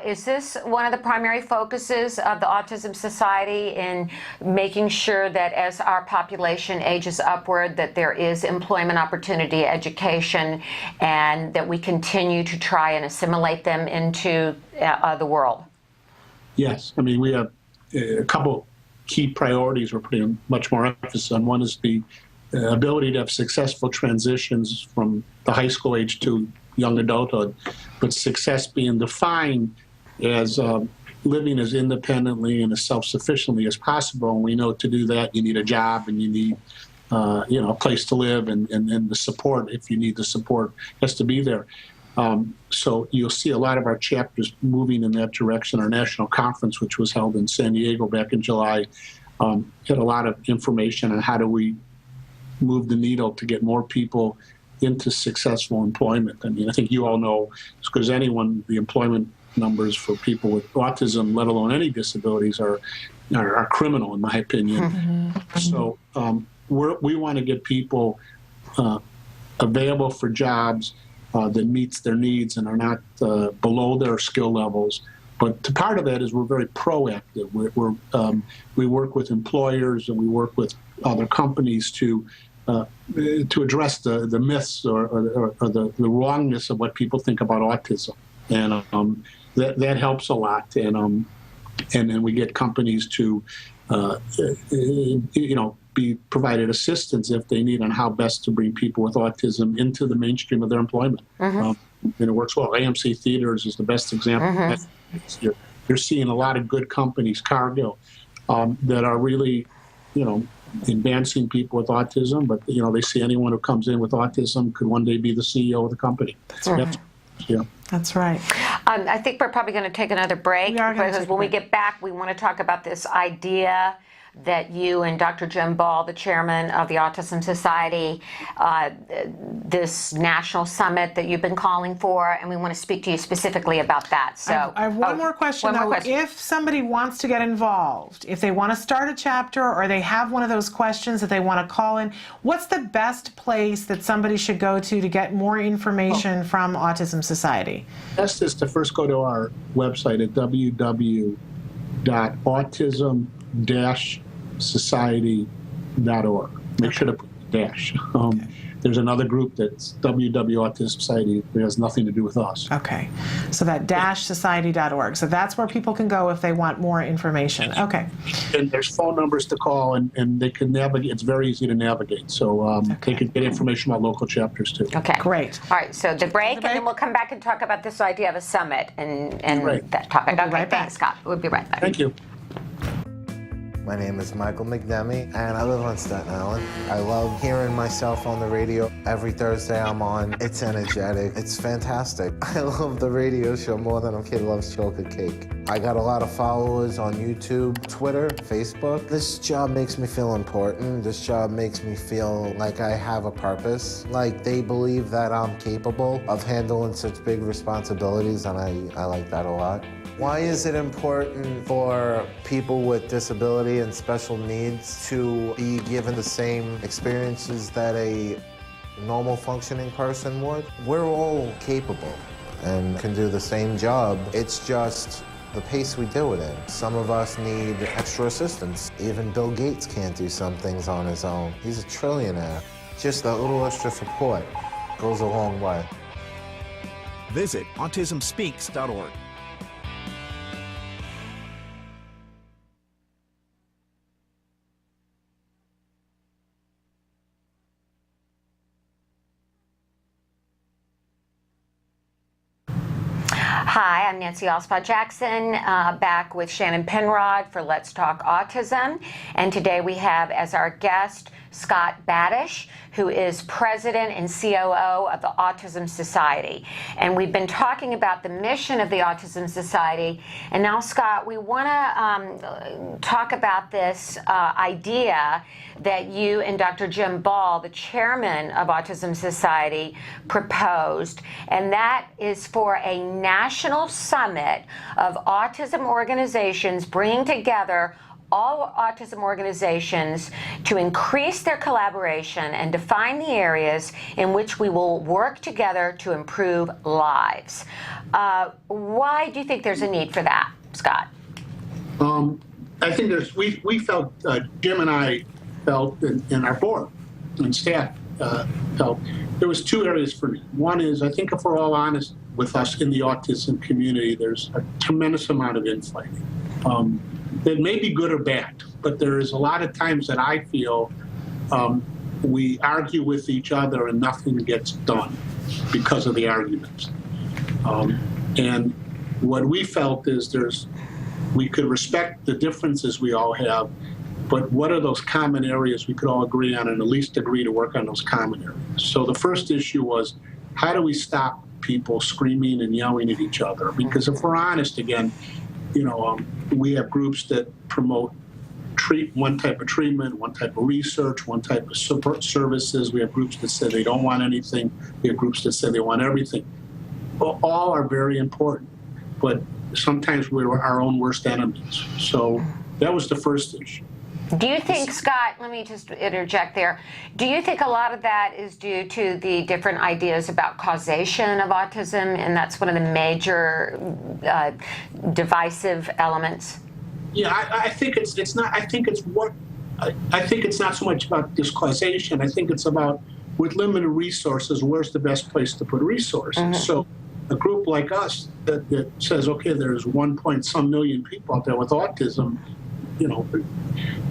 Is this one of the primary focuses of the Autism Society in making sure that as our population ages upward, that there is employment opportunity, education, and that we continue to try and assimilate them into the world? Yes. I mean, we have a couple key priorities we're putting much more emphasis on. One is the ability to have successful transitions from the high school age to young adulthood, but success being defined as living as independently and as self-sufficiently as possible. And we know to do that, you need a job and you need a place to live, and the support, if you need the support, has to be there. So you'll see a lot of our chapters moving in that direction. Our national conference, which was held in San Diego back in July, had a lot of information on how do we move the needle to get more people into successful employment. I mean, I think you all know, as good as anyone, the employment numbers for people with autism, let alone any disabilities, are criminal, in my opinion. So we want to get people available for jobs that meets their needs and are not below their skill levels. But part of that is we're very proactive. We work with employers and we work with other companies to address the myths or the wrongness of what people think about autism, and that helps a lot. And we get companies to be provided assistance if they need on how best to bring people with autism into the mainstream of their employment. And it works well. AMC Theaters is the best example. You're seeing a lot of good companies, Cargill, that are really, advancing people with autism, but, they see anyone who comes in with autism could one day be the CEO of the company. That's right. Yeah. That's right. I think we're probably going to take another break because when we get back, we want to talk about this idea that you and Dr. Jim Ball, the chairman of the Autism Society, this national summit that you've been calling for, and we want to speak to you specifically about that. So I have one more question. If somebody wants to get involved, if they want to start a chapter or they have one of those questions that they want to call in, what's the best place that somebody should go to get more information from Autism Society? Best is to first go to our website at www.autism-society.org. Make sure to put the dash. There's another group that's Autism Society. It has nothing to do with us. Okay. So that -society.org. So that's where people can go if they want more information. Okay. And there's phone numbers to call, and they can navigate. It's very easy to navigate. So they can get information about local chapters, too. Okay. Great. All right. So the break, and then we'll come back and talk about this idea of a summit and that topic. We'll be right back. Thanks, Scott. We'll be right back. Thank you. My name is Michael McNemmy, and I live on Staten Island. I love hearing myself on the radio. Every Thursday I'm on. It's energetic. It's fantastic. I love the radio show more than a kid loves chocolate cake. I got a lot of followers on YouTube, Twitter, Facebook. This job makes me feel important. This job makes me feel like I have a purpose. Like they believe that I'm capable of handling such big responsibilities, and I like that a lot. Why is it important for people with disability and special needs to be given the same experiences that a normal functioning person would? We're all capable and can do the same job. It's just the pace we do it in. Some of us need extra assistance. Even Bill Gates can't do some things on his own. He's a trillionaire. Just that little extra support goes a long way. Visit autismspeaks.org. Hi, I'm Nancy Alspaugh-Jackson, back with Shannon Penrod for Let's Talk Autism. And today we have as our guest Scott Badesch, who is president and COO of the Autism Society. And we've been talking about the mission of the Autism Society. And now, Scott, we want to talk about this idea that you and Dr. Jim Ball, the chairman of Autism Society, proposed. And that is for a national summit of autism organizations bringing together all autism organizations to increase their collaboration and define the areas in which we will work together to improve lives. Why do you think there's a need for that, Scott? I think we felt, Jim and I felt, and our board and staff felt, there was two areas for me. One is, I think if we're all honest with us in the autism community, there's a tremendous amount of infighting. That may be good or bad, but there is a lot of times that I feel we argue with each other and nothing gets done because of the arguments. And what we felt is we could respect the differences we all have, but what are those common areas we could all agree on and at least agree to work on those common areas? So the first issue was, how do we stop people screaming and yelling at each other? Because if we're honest, again, we have groups that promote one type of treatment, one type of research, one type of support services. We have groups that say they don't want anything. We have groups that say they want everything. Well, all are very important, but sometimes we're our own worst enemies. So that was the first issue. Do you think, Scott, let me just interject there, do you think a lot of that is due to the different ideas about causation of autism, and that's one of the major divisive elements? Yeah, I think it's not. I think it's not so much about this causation. I think it's about, with limited resources, where's the best place to put resources? Mm-hmm. So a group like us that says, okay, there's 1.some million people out there with autism,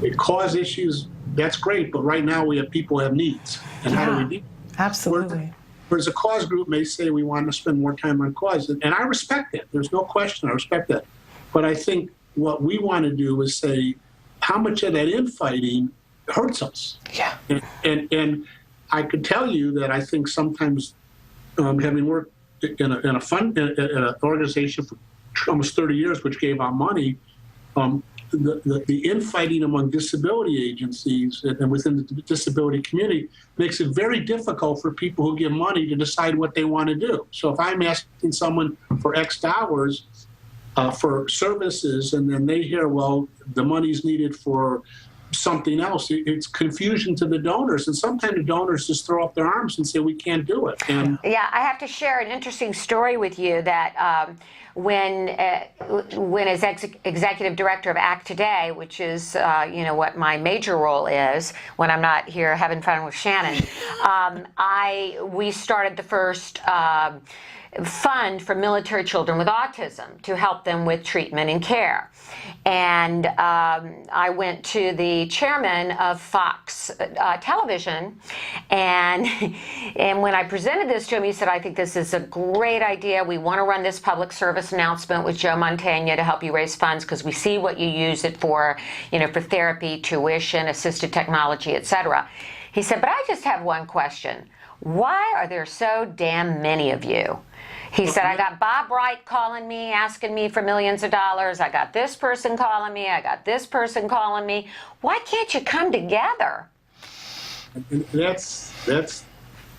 it cause issues, that's great, but right now we have people who have needs. And how do we deal? Absolutely. Whereas a cause group may say we want to spend more time on cause. And I respect that. There's no question. I respect that. But I think what we want to do is say, how much of that infighting hurts us. Yeah. And I could tell you that I think sometimes, having worked in an organization for almost 30 years, which gave out money, the infighting among disability agencies and within the disability community makes it very difficult for people who give money to decide what they want to do. So if I'm asking someone for X dollars for services, and then they hear, well, the money's needed for something else, it's confusion to the donors, and sometimes the donors just throw up their arms and say, we can't do it. And yeah, I have to share an interesting story with you that when as executive director of ACT Today, which is what my major role is when I'm not here having fun with Shannon, we started the first fund for military children with autism to help them with treatment and care. And I went to the chairman of Fox Television, and when I presented this to him, he said, I think this is a great idea. We want to run this public service announcement with Joe Montaigne to help you raise funds, because we see what you use it for, for therapy, tuition, assistive technology, etc. He said, but I just have one question. Why are there so damn many of you? He said, I got Bob Wright calling me, asking me for millions of dollars. I got this person calling me. I got this person calling me. Why can't you come together? And that's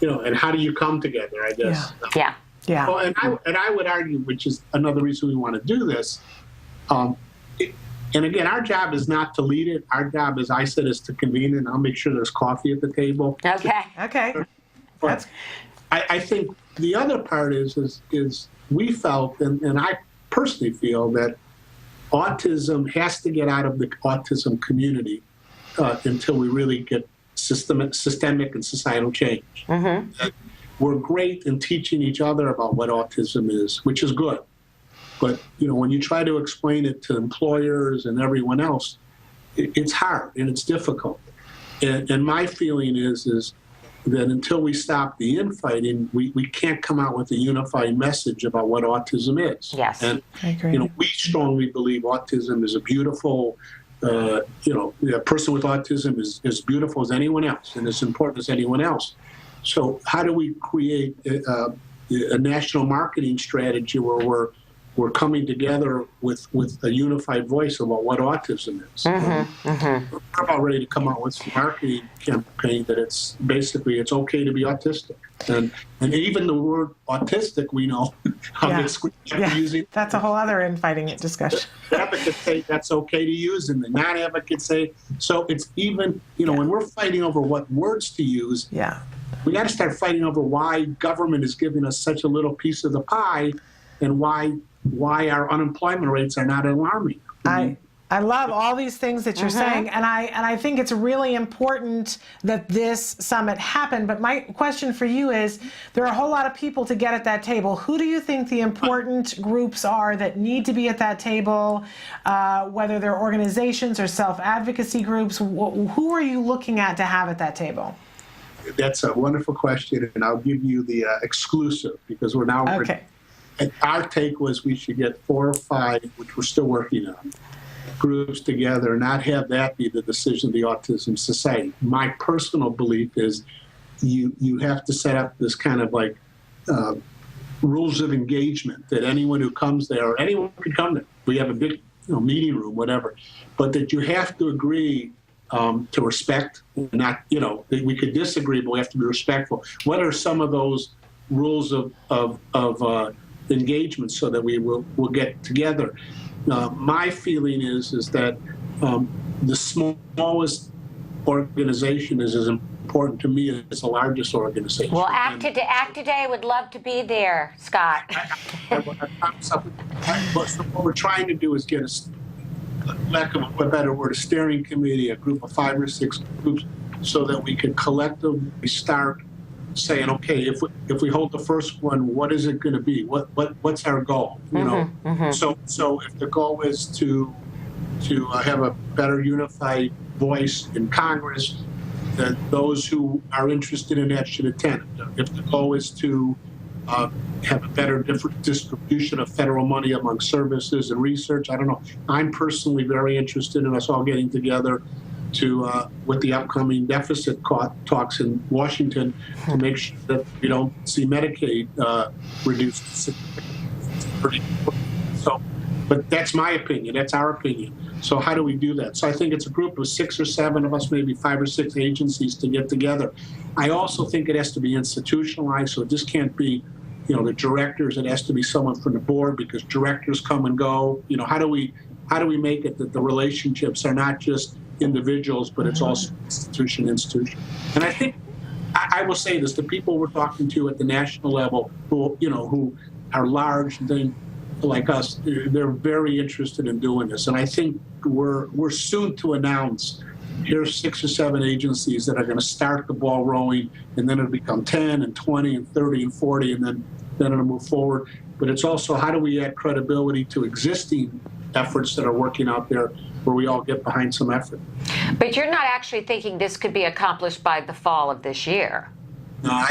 and how do you come together, I guess. Yeah. Well, and I would argue, which is another reason we want to do this, and again, our job is not to lead it. Our job, as I said, is to convene it, and I'll make sure there's coffee at the table. Okay. But I think the other part is we felt, and I personally feel, that autism has to get out of the autism community until we really get systemic and societal change. Mm-hmm. We're great in teaching each other about what autism is, which is good. But when you try to explain it to employers and everyone else, it's hard and it's difficult. And my feeling is that until we stop the infighting, we can't come out with a unified message about what autism is. Yes, and I agree. We strongly believe autism is a beautiful. A person with autism is as beautiful as anyone else and as important as anyone else. So how do we create a national marketing strategy where we're coming together with a unified voice about what autism is? We're about ready to come out with a marketing campaign that it's okay to be autistic. And even the word autistic, we know how using. That's a whole other infighting discussion. Advocates say that's okay to use, and the non-advocates say so. It's even when we're fighting over what words to use. Yeah. We got to start fighting over why government is giving us such a little piece of the pie, and why our unemployment rates are not alarming. I love all these things that you're saying, and I think it's really important that this summit happened. But my question for you is, there are a whole lot of people to get at that table. Who do you think the important groups are that need to be at that table, whether they're organizations or self-advocacy groups? Who are you looking at to have at that table? That's a wonderful question, and I'll give you the exclusive, because we're now okay. And our take was we should get 4 or 5, which we're still working on, groups together, not have that be the decision of the Autism Society. My personal belief is you have to set up this kind of like rules of engagement that anyone who comes there, or anyone could come there. We have a big meeting room, whatever, but that you have to agree to respect. Not we could disagree, but we have to be respectful. What are some of those rules of engagement so that we'll get together? My feeling is that the smallest organization is as important to me as the largest organization. Well, ACT Today would love to be there, Scott. What we're trying to do is get lack of a better word, a steering committee, a group of 5 or 6 groups, so that we can collectively start saying, okay, if we hold the first one, what is it going to be? What's our goal? So if the goal is to have a better unified voice in Congress, then those who are interested in that should attend. If the goal is to have a better different distribution of federal money among services and research. I don't know. I'm personally very interested in us all getting together to, with the upcoming deficit talks in Washington, to make sure that we don't see Medicaid reduced. So, but that's my opinion. That's our opinion. So how do we do that? So I think it's a group of 6 or 7 of us, maybe 5 or 6 agencies to get together. I also think it has to be institutionalized, so it just can't be, you know, the directors. It has to be someone from the board, because directors come and go. You know, how do we make it that the relationships are not just individuals, but it's also institution. And I think I will say this: the people we're talking to at the national level, who are large and things like us, they're very interested in doing this. And I think we're soon to announce, here's 6 or 7 agencies that are going to start the ball rolling, and then it'll become 10 and 20 and 30 and 40, and then it'll move forward. But it's also, how do we add credibility to existing efforts that are working out there, where we all get behind some effort. But you're not actually thinking this could be accomplished by the fall of this year? No,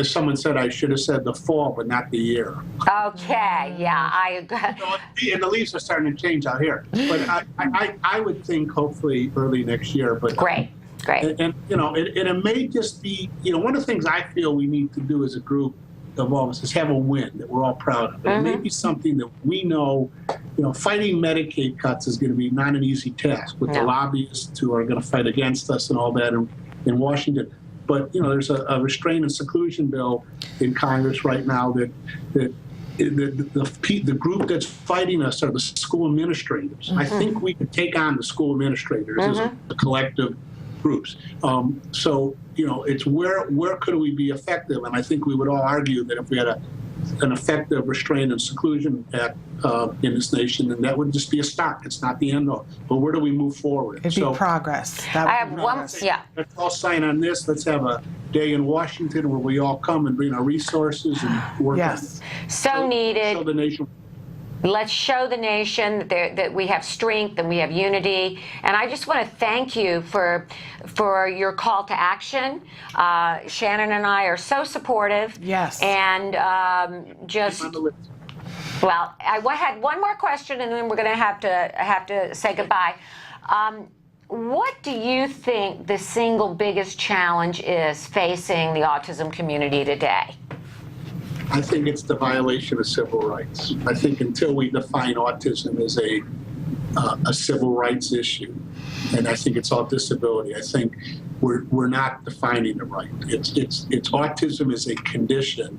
someone said I should have said the fall, but not the year. Okay, yeah, and the leaves are starting to change out here. But I would think hopefully early next year. But great. And it may just be, one of the things I feel we need to do as a group of all of us is have a win that we're all proud of. It may be something that we know, fighting Medicaid cuts is going to be not an easy task with the lobbyists who are going to fight against us and all that in Washington. But, there's a restraint and seclusion bill in Congress right now that the group that's fighting us are the school administrators. I think we could take on the school administrators as a collective groups. So, it's where could we be effective? And I think we would all argue that if we had an effective restraint and seclusion act in this nation, then that would just be a start. It's not the end all. But where do we move forward? It'd be progress. I have progress. Let's all sign on this. Let's have a day in Washington where we all come and bring our resources and work on it. So needed. Show the nation. Let's show the nation that we have strength and we have unity. And I just want to thank you for your call to action. Shannon and I are so supportive. Yes. And well, I had one more question, and then we're going to have to say goodbye. What do you think the single biggest challenge is facing the autism community today? I think it's the violation of civil rights. I think until we define autism as a civil rights issue, and I think it's all disability, I think we're not defining it right. It's autism is a condition,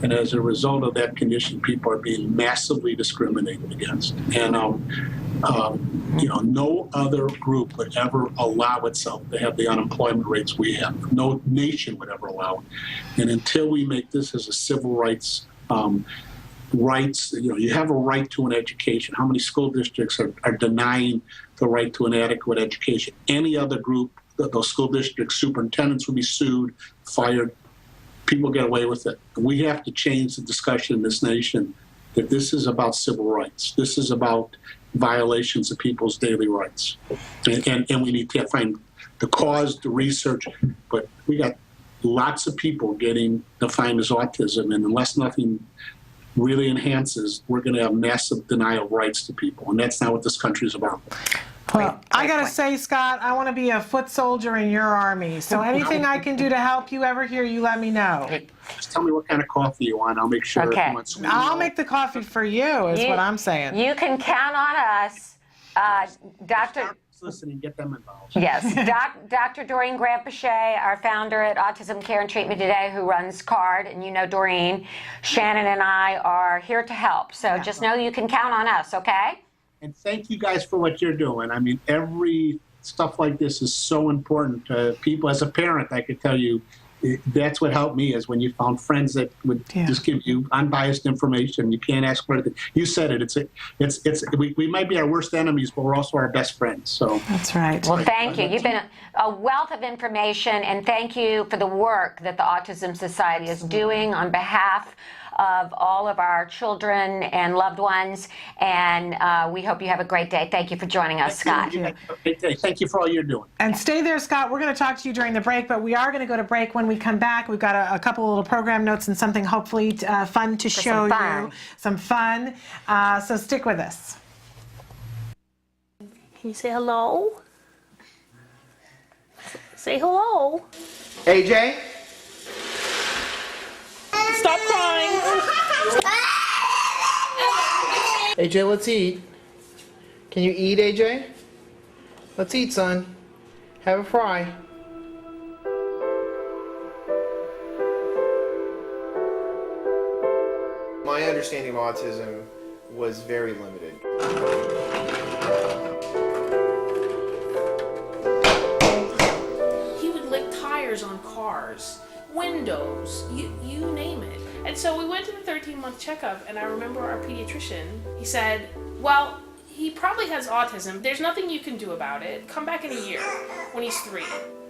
and as a result of that condition, people are being massively discriminated against. And no other group would ever allow itself to have the unemployment rates we have. No nation would ever allow it. And until we make this as a civil rights, you have a right to an education. How many school districts are denying the right to an adequate education? Any other group, those school district superintendents would be sued, fired. People get away with it. We have to change the discussion in this nation that this is about civil rights. This is about violations of people's daily rights. And we need to find the cause, the research, but we got lots of people getting defined as autism, and unless nothing really enhances, we're going to have massive denial of rights to people, and that's not what this country is about. Well, I got to say, Scott, I want to be a foot soldier in your army. So anything I can do to help you ever here, you let me know. Just tell me what kind of coffee you want. I'll make sure. Okay. I'll make the coffee for you, is what I'm saying. You can count on us, Dr. Listening, get them involved. Yes, Dr. Doreen Grant-Pichet, our founder at Autism Care and Treatment Today, who runs CARD, and you know Doreen. Shannon and I are here to help. So just know you can count on us, okay? And thank you guys for what you're doing. I mean, every stuff like this is so important to people. As a parent, I could tell you that's what helped me, is when you found friends that would just give you unbiased information. You can't ask for anything. You said it. We might be our worst enemies, but we're also our best friends. So that's right. Well, thank you. You've been a wealth of information, and thank you for the work that the Autism Society is doing on behalf of all of our children and loved ones. And we hope you have a great day. Thank you for joining us, Scott. Thank you for all you're doing. And stay there, Scott. We're going to talk to you during the break, but we are going to go to break. When we come back, we've got a couple little program notes and something hopefully fun to show you. Some fun. So stick with us. Can you say hello? Say hello. AJ? Stop crying. AJ, let's eat. Can you eat, AJ? Let's eat, son. Have a fry. My understanding of autism was very limited. He would lick tires on cars, windows, you name it. And so we went to the 13-month checkup, and I remember our pediatrician, he said, well, he probably has autism. There's nothing you can do about it. Come back in a year when he's 3.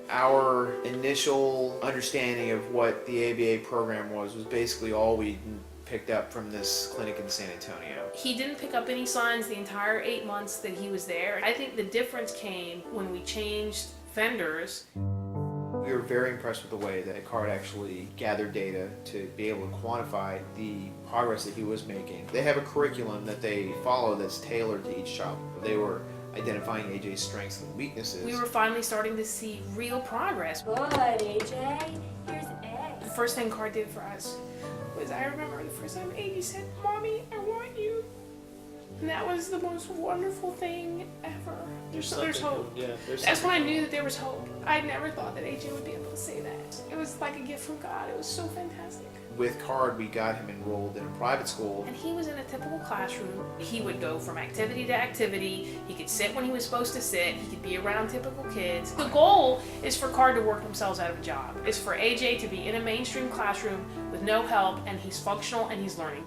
Our initial understanding of what the ABA program was basically all we picked up from this clinic in San Antonio. He didn't pick up any signs the entire 8 months that he was there. I think the difference came when we changed vendors. We were very impressed with the way that CARD actually gathered data to be able to quantify the progress that he was making. They have a curriculum that they follow that's tailored to each child. They were identifying AJ's strengths and weaknesses. We were finally starting to see real progress. Good, AJ. Here's eggs. The first thing CARD did for us was, I remember the first time AJ said, "Mommy, I want you." And that was the most wonderful thing ever. There's hope. Yeah, that's when I knew that there was hope. I never thought that AJ would be able to say that. It was like a gift from God. It was so fantastic. With CARD, we got him enrolled in a private school. And he was in a typical classroom. He would go from activity to activity. He could sit when he was supposed to sit. He could be around typical kids. The goal is for CARD to work themselves out of a job. It's for AJ to be in a mainstream classroom with no help, and he's functional and he's learning.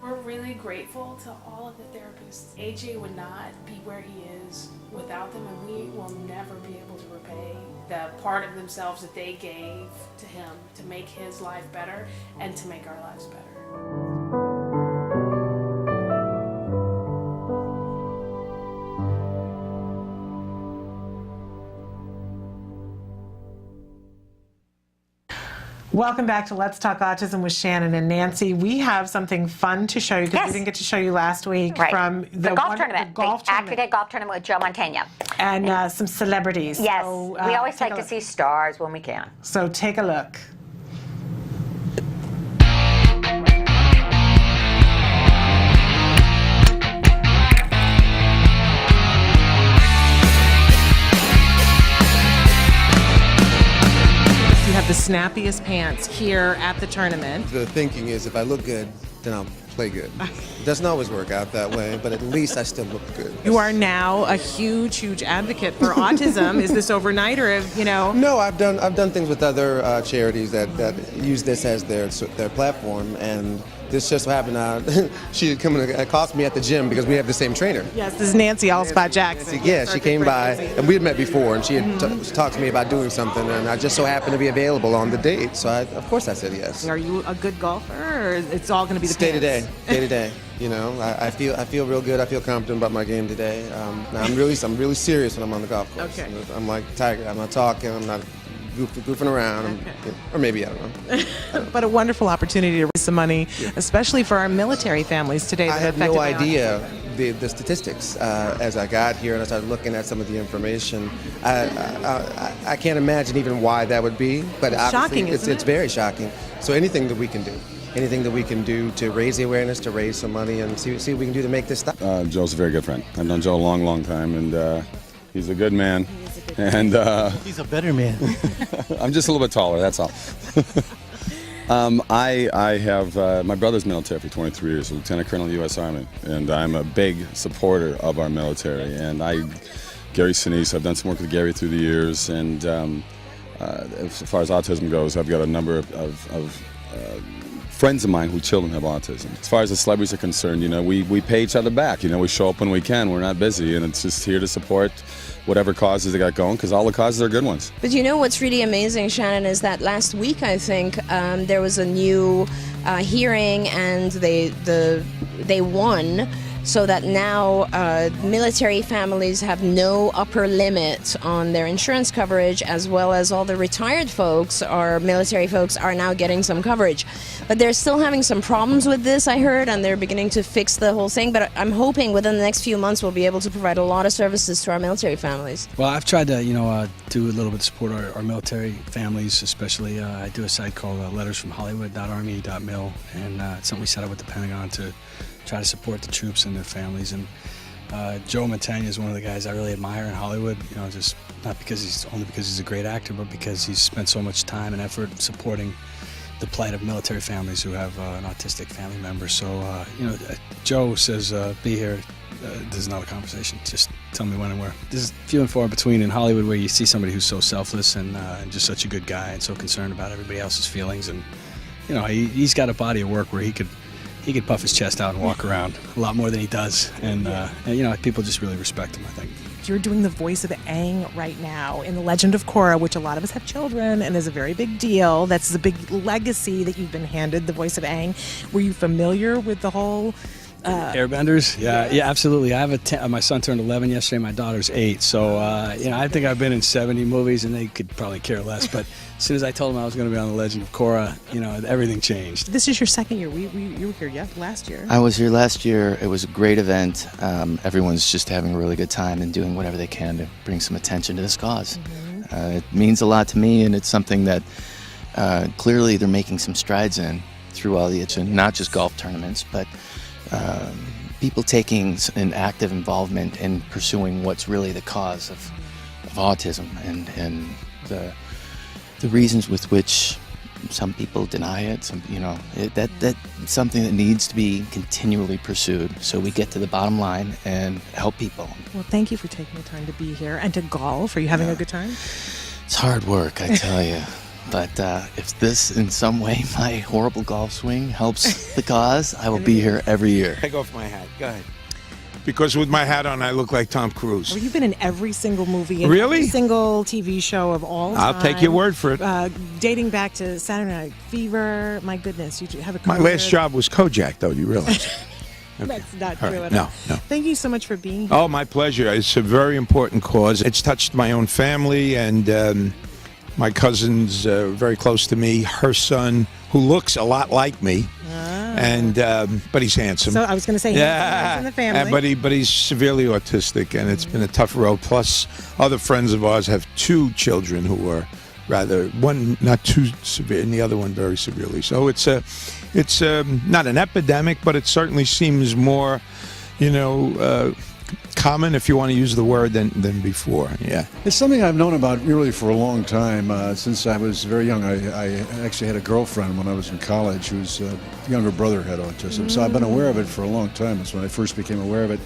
We're really grateful to all of the therapists. AJ would not be where he is without them, and we will never be able to repay the part of themselves that they gave to him to make his life better and to make our lives better. Welcome back to Let's Talk Autism with Shannon and Nancy. We have something fun to show you because we didn't get to show you last week from the golf tournament. The Activate Golf Tournament with Joe Montana. And some celebrities. Yes, so, we always like to see stars when we can. So take a look. You have the snappiest pants here at the tournament. The thinking is if I look good, then I'll play good. It doesn't always work out that way, but at least I still look good. You are now a huge advocate for autism. Is this overnight or, No, I've done things with other charities that use this as their platform, and this just happened. She had come and accosted me at the gym because we have the same trainer. Yes, this is Nancy Alspaugh-Jackson. Yeah, she came by, and we had met before, and she had talked to me about doing something, and I just so happened to be available on the date, so of course I said yes. Are you a good golfer, or it's all going to be the day to day? You know, I feel real good. I feel confident about my game today. Now I'm really serious when I'm on the golf course. Okay. I'm like Tiger. I'm not talking. I'm not goofing around, or maybe, I don't know. But a wonderful opportunity to raise some money, especially for our military families today. I had no idea the statistics as I got here and I started looking at some of the information. I can't imagine even why that would be, but shocking, it's very shocking. So anything that we can do to raise the awareness, to raise some money, and see what we can do to make this stop. Joe's a very good friend. I've known Joe a long time, and he's a good man. And he's a better man. I'm just a little bit taller, that's all. I have my brother's military for 23 years, a lieutenant colonel in the U.S. Army, and I'm a big supporter of our military. And Gary Sinise, I've done some work with Gary through the years, and as far as autism goes, I've got a number of friends of mine whose children have autism. As far as the celebrities are concerned, you know, we pay each other back. You know, we show up when we can. We're not busy, and it's just here to support whatever causes they got going, because all the causes are good ones. But you know what's really amazing, Shannon, is that last week, I think, there was a new hearing, and they won, so that now military families have no upper limit on their insurance coverage, as well as all the retired folks or military folks are now getting some coverage. But they're still having some problems with this, I heard, and they're beginning to fix the whole thing. But I'm hoping within the next few months we'll be able to provide a lot of services to our military families. Well, I've tried to, do a little bit to support our military families, especially I do a site called lettersfromhollywood.army.mil, and it's something we set up with the Pentagon to try to support the troops and their families. And Joe Mantegna is one of the guys I really admire in Hollywood, just not because he's a great actor, but because he's spent so much time and effort supporting the plight of military families who have an autistic family member. So, Joe says, be here. This is not a conversation. Just tell me when and where. There's few and far between in Hollywood where you see somebody who's so selfless and just such a good guy and so concerned about everybody else's feelings. And, he's got a body of work where he could puff his chest out and walk around a lot more than he does. And people just really respect him, I think. You're doing the voice of Aang right now in The Legend of Korra, which a lot of us have children and is a very big deal. That's a big legacy that you've been handed, the voice of Aang. Were you familiar with the whole... Airbenders? Yeah, absolutely. I have my son turned 11 yesterday, my daughter's 8. So, I think I've been in 70 movies and they could probably care less. But as soon as I told them I was going to be on The Legend of Korra, everything changed. This is your second year. You were here, last year. I was here last year. It was a great event. Everyone's just having a really good time and doing whatever they can to bring some attention to this cause. Mm-hmm. It means a lot to me, and it's something that clearly they're making some strides in through all the, not just golf tournaments, but people taking an active involvement in pursuing what's really the cause of autism and the reasons with which some people deny it. That's something that needs to be continually pursued so we get to the bottom line and help people. Well, thank you for taking the time to be here and to golf. Are you having a good time? It's hard work, I tell you. But if this, in some way, my horrible golf swing helps the cause, I will be here every year. Take off my hat. Go ahead. Because with my hat on, I look like Tom Cruise. Well, you've been in every single movie, really? Every single TV show of all time. I'll take your word for it. Dating back to Saturday Night Fever. My goodness, you have a career. My last job was Kojak, though. You realize? Okay. That's not true at all. No. Thank you so much for being here. Oh, my pleasure. It's a very important cause. It's touched my own family, and my cousin's very close to me. Her son, who looks a lot like me, and but he's handsome. So I was going to say, he's in the family. But he's severely autistic, and it's been a tough road. Plus, other friends of ours have 2 children who are one not too severe, and the other one very severely. So it's not an epidemic, but it certainly seems more, common, if you want to use the word, than before. Yeah, it's something I've known about really for a long time. Since I was very young, I actually had a girlfriend when I was in college whose younger brother had autism. So I've been aware of it for a long time. That's when I first became aware of it.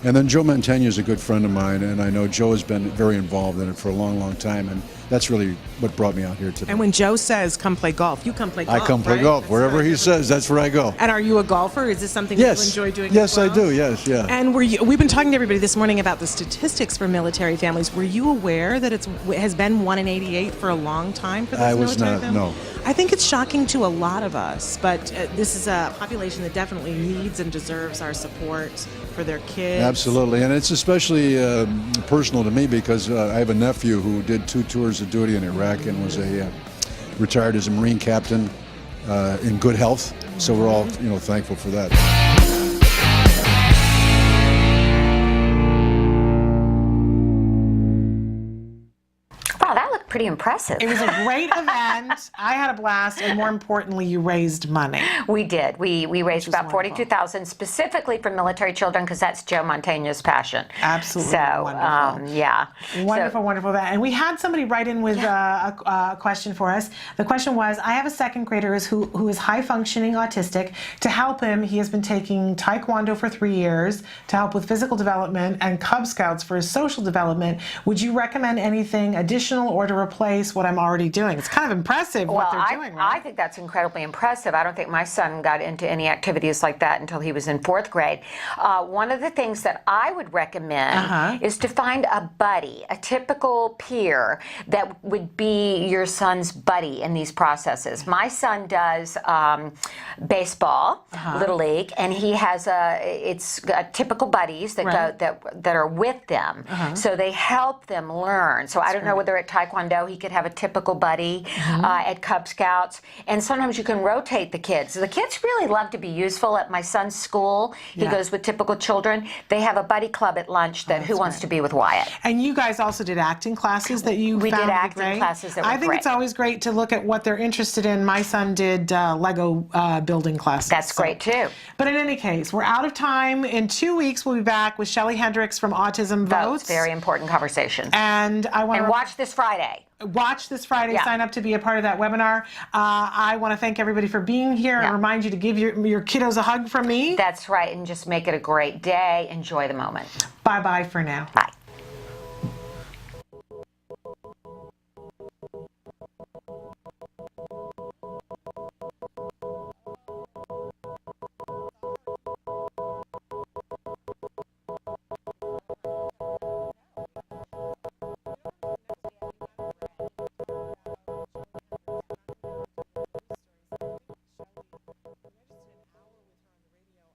And then Joe Mantegna is a good friend of mine, and I know Joe has been very involved in it for a long, long time, and that's really what brought me out here today. And when Joe says, come play golf, you come play golf, I come play golf. Wherever he says, that's where I go. And are you a golfer? Is this something you enjoy doing Yes, as well? I do, yes, yeah. And we've been talking to everybody this morning about the statistics for military families. Were you aware that it has been 1 in 88 for a long time for this military family? No. I think it's shocking to a lot of us, but this is a population that definitely needs and deserves our support for their kids. Absolutely, and it's especially personal to me because I have a nephew who did 2 tours of duty in Iraq and was retired as a Marine captain in good health. So we're all, thankful for that. Wow, that looked pretty impressive. It was a great event. I had a blast, and more importantly, you raised money. We did. We raised about $42,000 specifically for military children because that's Joe Mantegna's passion. Absolutely. So, wonderful. yeah. Wonderful event. And we had somebody write in with a question for us. The question was, I have a second grader who is high-functioning autistic. To help him, he has been taking Taekwondo for 3 years to help with physical development and Cub Scouts for his social development. Would you recommend anything additional or to replace what I'm already doing. It's kind of impressive what they're doing, right? I think that's incredibly impressive. I don't think my son got into any activities like that until he was in 4th grade. One of the things that I would recommend is to find a buddy, a typical peer that would be your son's buddy in these processes. My son does baseball, Little League, and he has it's got typical buddies that go that are with them. So they help them learn. So I don't know whether at Taekwondo he could have a typical buddy, at Cub Scouts, and sometimes you can rotate the kids. The kids really love to be useful. At my son's school, he goes with typical children. They have a buddy club at lunch that Who Wants to Be with Wyatt. And you guys also did acting classes that you We found did acting great. classes that were I think great. it's always great to look at what they're interested in. My son did Lego building classes. That's great too. But in any case, we're out of time. In 2 weeks, we'll be back with Shelley Hendricks from Autism Votes. Very important conversations. And I want to watch this Friday. Watch this Friday. Sign up to be a part of that webinar. I want to thank everybody for being here and remind you to give your kiddos a hug from me. That's right, and just make it a great day. Enjoy the moment. Bye-bye for now. Bye.